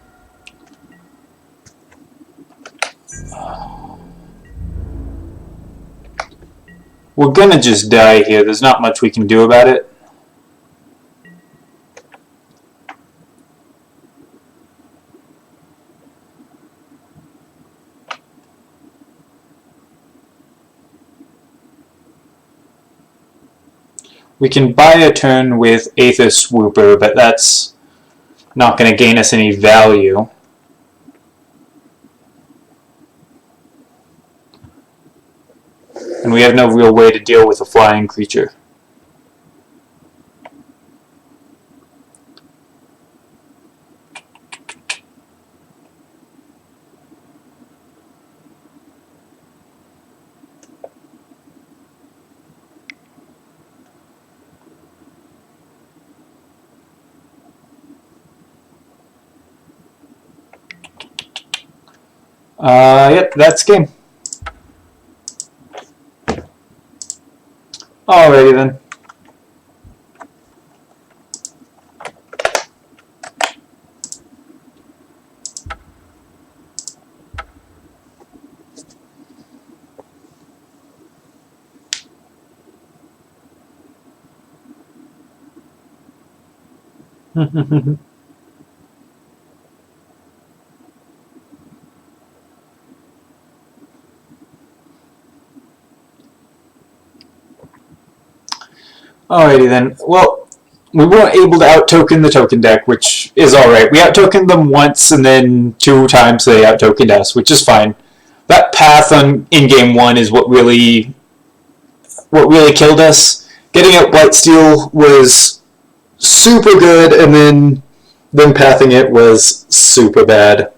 We're gonna just die here. There's not much we can do about it. We can buy a turn with Aether Swooper, but that's not going to gain us any value. And we have no real way to deal with a flying creature. Yep, that's game. Alrighty then. Alrighty then. Well, we weren't able to out-token the token deck, which is alright. We out-tokened them once, and then 2 times they out-tokened us, which is fine. That path in game 1 is what really killed us. Getting out Blightsteel was super good, and then pathing it was super bad.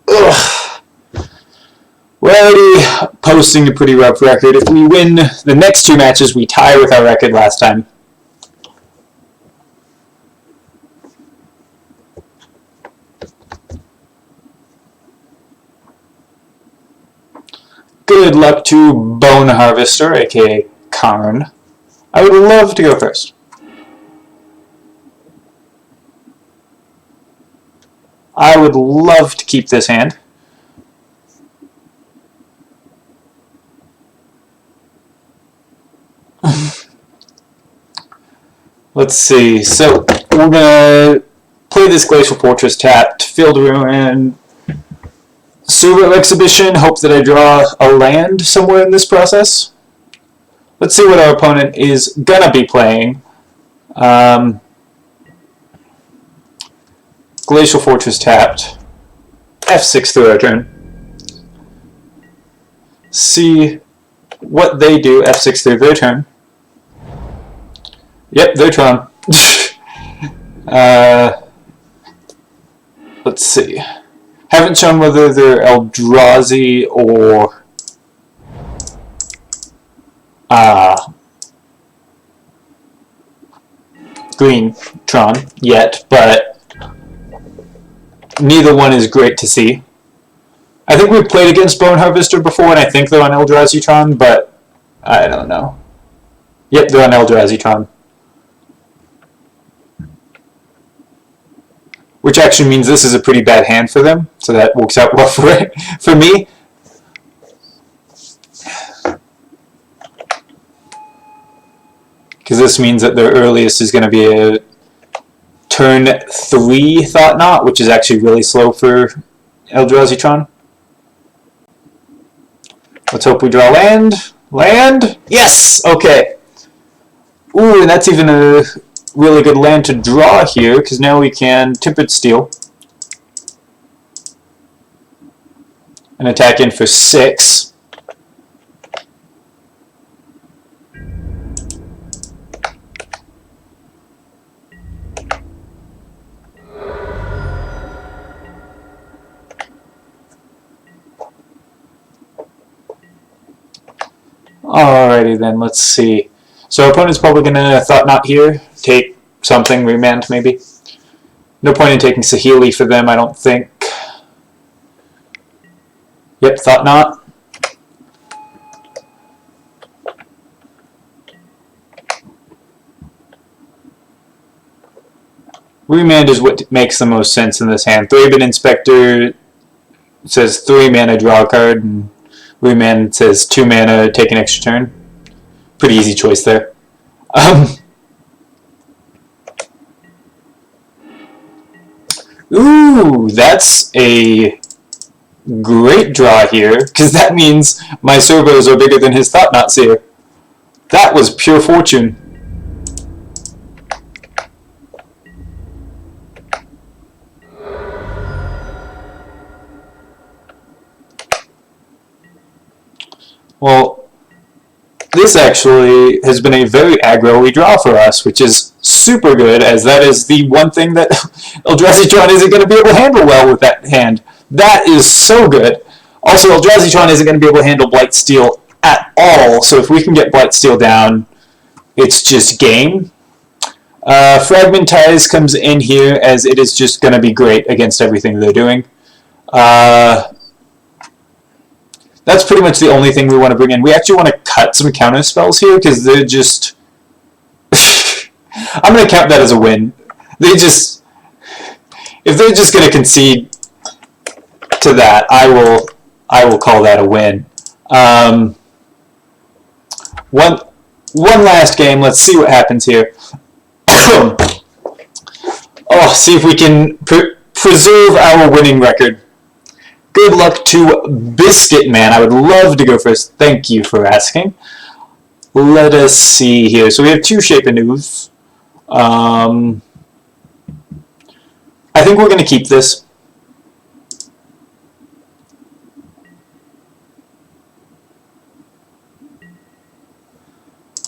Ugh. We're already posting a pretty rough record. If we win the next 2 matches, we tie with our record last time. Good luck to Bone Harvester, aka Karn. I would love to go first. I would love to keep this hand. Let's see. So we're gonna play this Glacial Fortress tapped, Field Ruin, Silver Exhibition. Hope that I draw a land somewhere in this process. Let's see what our opponent is gonna be playing. Glacial Fortress tapped. F6 through our turn. See what they do. F6 through their turn. Yep, they're Tron. Let's see. Haven't shown whether they're Eldrazi or Green Tron yet, but neither one is great to see. I think we've played against Bone Harvester before, and I think they're on Eldrazi Tron, but I don't know. Yep, they're on Eldrazi Tron. Which actually means this is a pretty bad hand for them, so that works out well for me. Because this means that their earliest is going to be a turn 3 Thought Knot, which is actually really slow for Eldrazi Tron. Let's hope we draw land. Land? Yes! Okay. Ooh, and that's even a really good land to draw here, because now we can Tempered Steel and attack in for 6. Alrighty then, let's see. So our opponent's probably going to Thought Knot here, take something, remand maybe. No point in taking Saheeli for them, I don't think. Yep, Thought Knot. Remand is what makes the most sense in this hand. 3-bit Inspector says 3 mana, draw a card, and Remand says 2 mana, take an extra turn. Pretty easy choice there. Ooh, that's a great draw here, because that means my servos are bigger than his Thought Knots here. That was pure fortune. Well, this actually has been a very aggro-y draw for us, which is super good, as that is the one thing that Eldrazi Tron isn't going to be able to handle well with that hand. That is so good. Also, Eldrazi Tron isn't going to be able to handle Blightsteel at all, so if we can get Blightsteel down, it's just game. Fragmentize comes in here, as it is just going to be great against everything they're doing. That's pretty much the only thing we want to bring in. We actually want to cut some counter spells here, because they're just... I'm going to count that as a win. If they're just going to concede to that, I will call that a win. One last game. Let's see what happens here. See if we can preserve our winning record. Good luck to Biscuit Man. I would love to go first. Thank you for asking. Let us see here. So we have 2 Shape Anews. I think we're going to keep this.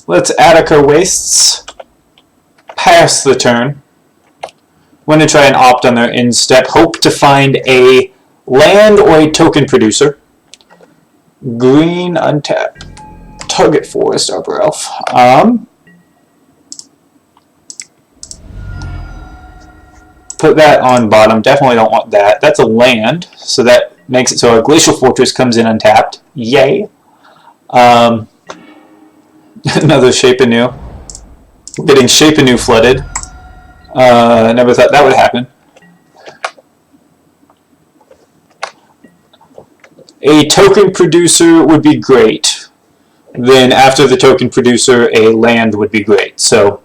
Let's Attica Wastes. Pass the turn. I'm going to try and opt on their instep. Hope to find a land or a token producer. Green, untap. Target Forest, Arbor Elf. Put that on bottom. Definitely don't want that. That's a land, so that makes it so our Glacial Fortress comes in untapped. Yay. Another Shape Anew. We're getting Shape Anew flooded. Never thought that would happen. A token producer would be great. Then after the token producer, a land would be great. So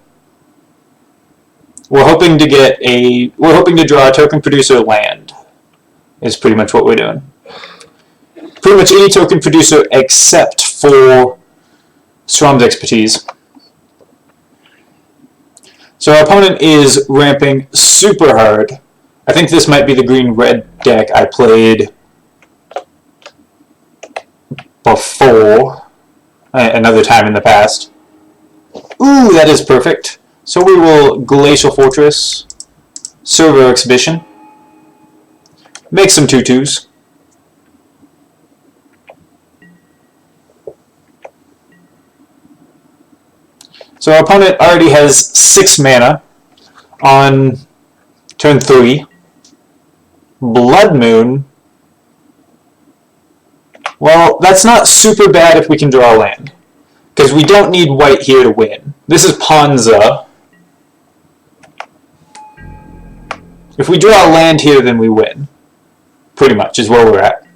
we're hoping to draw a token producer land. Is pretty much what we're doing. Pretty much any token producer except for Strom's Expertise. So our opponent is ramping super hard. I think this might be the green-red deck I played before, another time in the past. Ooh, that is perfect. So we will Glacial Fortress, Server Exhibition, make some 2/2s. So our opponent already has 6 mana on turn 3. Blood Moon. Well, that's not super bad if we can draw a land, because we don't need white here to win. This is Ponza. If we draw a land here, then we win. Pretty much is where we're at.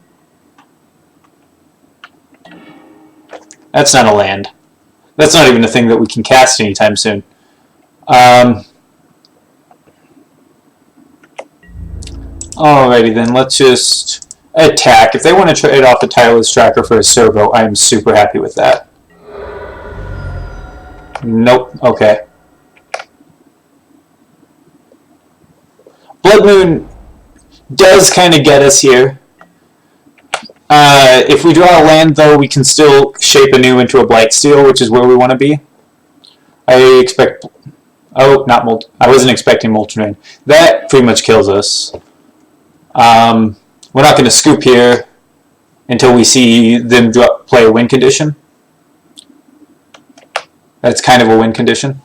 That's not a land. That's not even a thing that we can cast anytime soon. Alrighty then, let's just attack. If they want to trade off a Tireless Tracker for a Servo, I am super happy with that. Nope, okay. Blood Moon does kind of get us here. If we draw a land, though, we can still Shape Anew into a Blightsteel, which is where we want to be. I expect... Oh, not Molten... I wasn't expecting Molten Rain. That pretty much kills us. We're not going to scoop here until we see them play a win condition. That's kind of a win condition.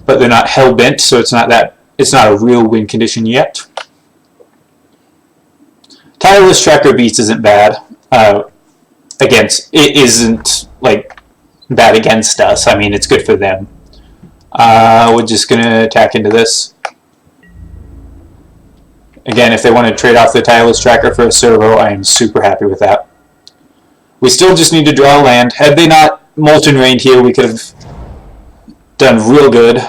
But they're not hell-bent, so it's not a real win condition yet. Tireless Tracker Beats isn't bad. It isn't like bad against us. I mean, it's good for them. We're just gonna attack into this. Again, if they want to trade off the Tireless Tracker for a Servo, I am super happy with that. We still just need to draw a land. Had they not Molten Rained here, we could have done real good.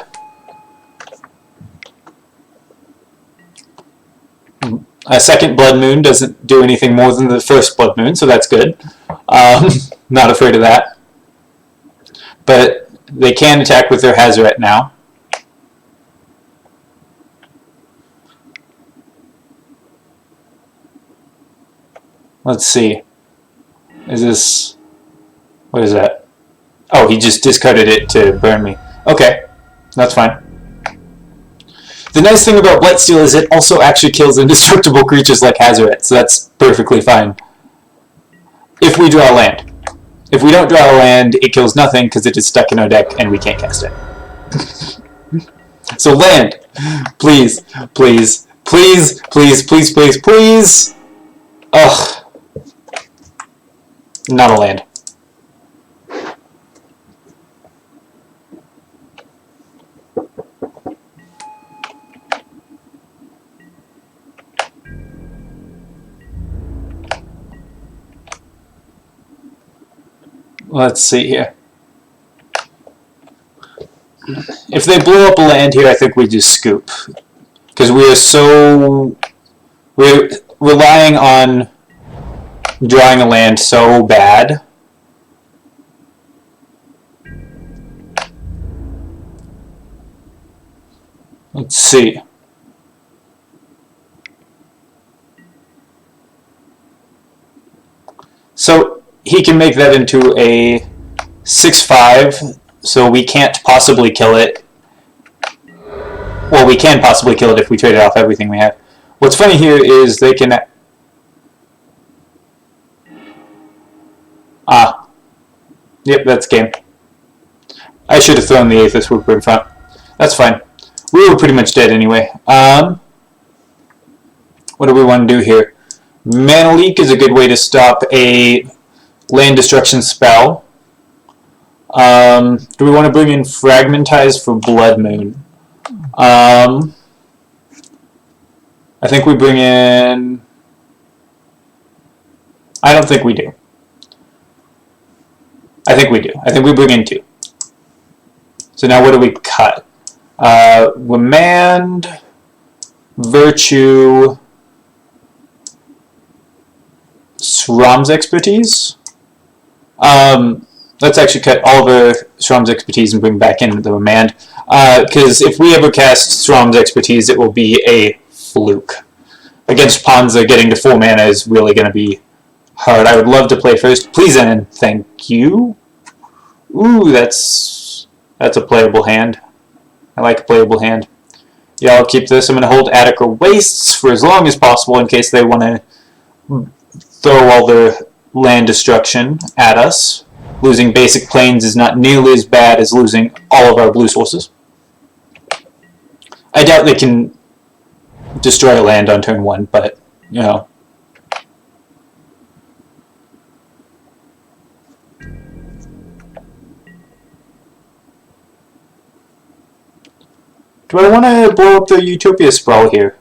A second Blood Moon doesn't do anything more than the first Blood Moon, so that's good. Not afraid of that. But they can attack with their Hazoret now. Let's see. Is this... What is that? Oh, he just discarded it to burn me. Okay, that's fine. The nice thing about Blightsteel is it also actually kills indestructible creatures like Hazoret, so that's perfectly fine. If we draw a land. If we don't draw a land, it kills nothing because it is stuck in our deck and we can't cast it. So land! Please, please, please, please, please, please, please! Ugh. Not a land. Let's see here. If they blow up a land here, I think we just scoop. Because we are so We're relying on drawing a land so bad. Let's see. So he can make that into a 6/5, so we can't possibly kill it. Well, we can possibly kill it if we trade off everything we have. What's funny here is they can... Yep, that's game. I should have thrown the Aethys Whooper in front. That's fine. We were pretty much dead anyway. What do we want to do here? Mana Leak is a good way to stop a land destruction spell. Do we want to bring in Fragmentize for Blood Moon? I think we bring in... I don't think we do. I think we do. I think we bring in 2. So now what do we cut? Remand, Virtue, Sram's Expertise. Let's actually cut all of our Sram's Expertise and bring back in the Remand. Because if we ever cast Sram's Expertise, it will be a fluke. Against Panza, getting to 4 mana is really going to be hard. I would love to play first. Please and thank you. Ooh, that's a playable hand. I like a playable hand. Yeah, I'll keep this. I'm going to hold Attica Wastes for as long as possible in case they want to throw all their land destruction at us. Losing basic plains is not nearly as bad as losing all of our blue sources. I doubt they can destroy a land on turn 1, but, you know. Do I want to blow up the Utopia Sprawl here?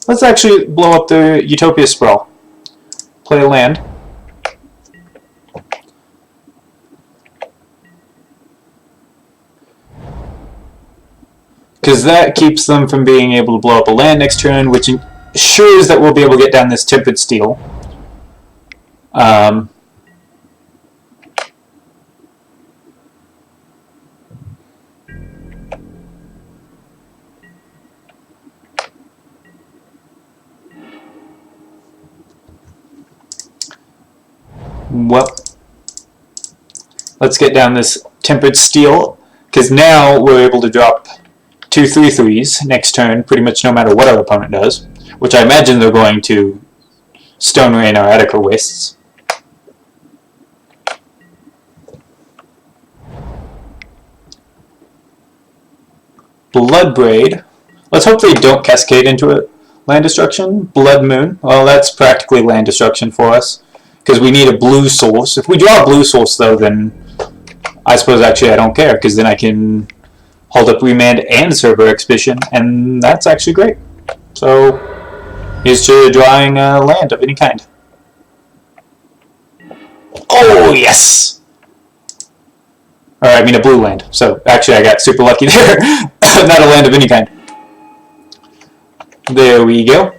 Let's actually blow up the Utopia Sprawl. Play a land. Because that keeps them from being able to blow up a land next turn, which ensures that we'll be able to get down this Tempered Steel. Well, let's get down this Tempered Steel, because now we're able to drop 2 3/3s next turn, pretty much no matter what our opponent does, which I imagine they're going to Stone Rain our Attica Wastes. Bloodbraid. Let's hope they don't cascade into a land destruction. Blood Moon. Well, that's practically land destruction for us, because we need a blue source. If we draw a blue source, though, then I suppose actually I don't care, because then I can hold up Remand and Server Exhibition, and that's actually great. So, here's to drawing a land of any kind. Oh, yes! Or, I mean a blue land. So, actually I got super lucky there. Not a land of any kind. There we go.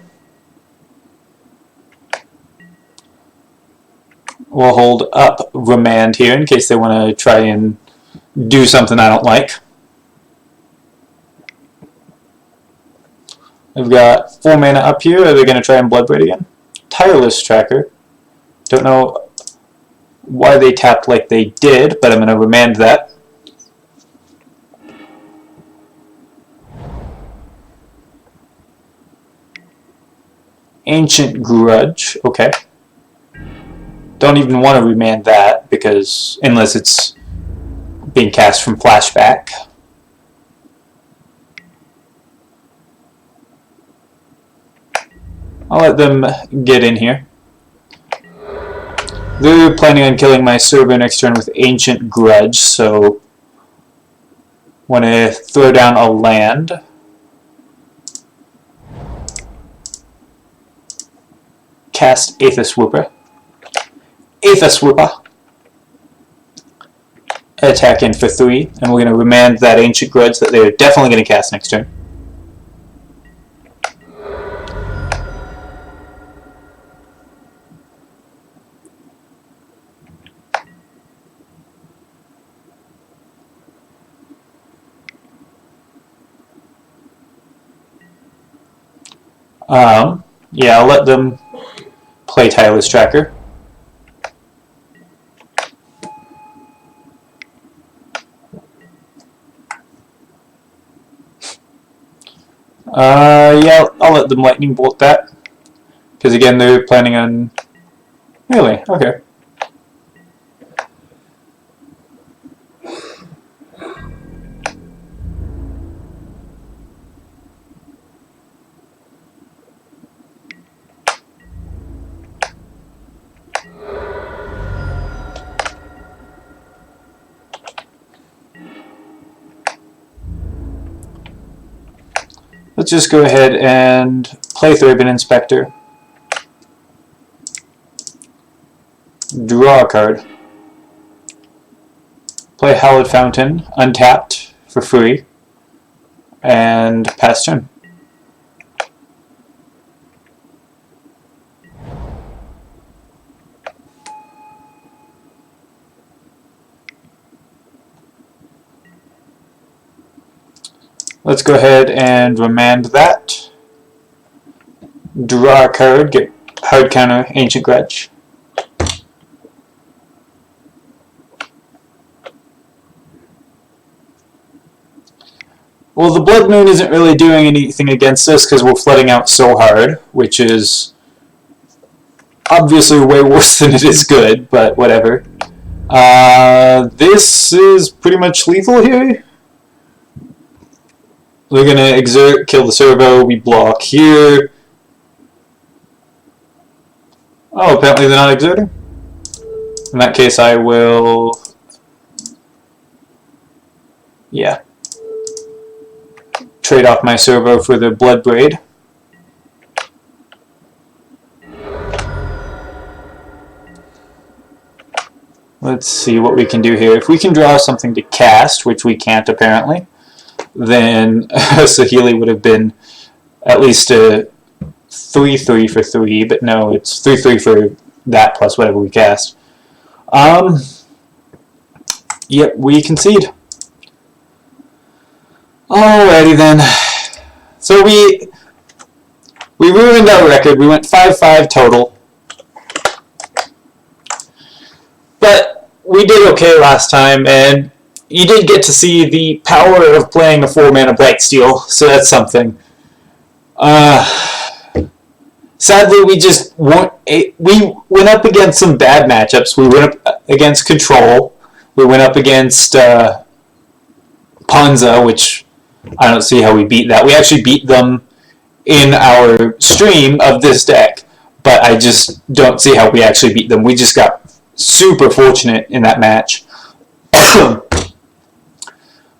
We'll hold up Remand here in case they want to try and do something I don't like. I've got 4 mana up here. Are they going to try and Bloodbraid again? Tireless Tracker. Don't know why they tapped like they did, but I'm going to Remand that. Ancient Grudge. Okay. Don't even want to Remand that, because unless it's being cast from Flashback. I'll let them get in here. They're planning on killing my server next turn with Ancient Grudge, so want to throw down a land. Cast Aethys Whooper. Aethys Whooper. attack in for 3, and we're going to remand that Ancient Grudge that they're definitely going to cast next turn. Yeah, I'll let them play Tyler's Tracker. Yeah, I'll let them Lightning Bolt that. Because again, they're planning on... Really? Okay. Let's just go ahead and play Thraben Inspector. Draw a card. Play Hallowed Fountain, untapped for free, and pass turn. Let's go ahead and remand that. Draw a card, get hard counter Ancient Grudge. Well, the Blood Moon isn't really doing anything against us because we're flooding out so hard, which is obviously way worse than it is good, but whatever. This is pretty much lethal here. We're going to exert, kill the servo, we block here. Oh, apparently they're not exerting. In that case, I will... Yeah. Trade off my servo for the Blood Braid. Let's see what we can do here. If we can draw something to cast, which we can't apparently, then Saheeli would have been at least a 3/3 for 3, but no, it's 3/3 for that plus whatever we cast. Yep, we concede. Alrighty then. So we ruined our record. We went 5-5 total. But we did okay last time, and you did get to see the power of playing a 4-mana Blightsteel, so that's something. Sadly, we just weren't. We went up against some bad matchups. We went up against Control. We went up against Ponza, which I don't see how we beat that. We actually beat them in our stream of this deck, but I just don't see how we actually beat them. We just got super fortunate in that match.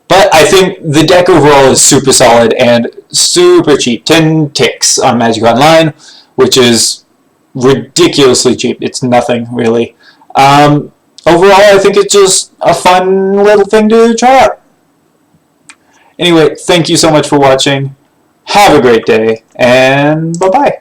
But I think the deck overall is super solid and super cheap. 10 ticks on Magic Online, which is ridiculously cheap. It's nothing, really. Overall, I think it's just a fun little thing to try out. Anyway, thank you so much for watching. Have a great day, and bye-bye.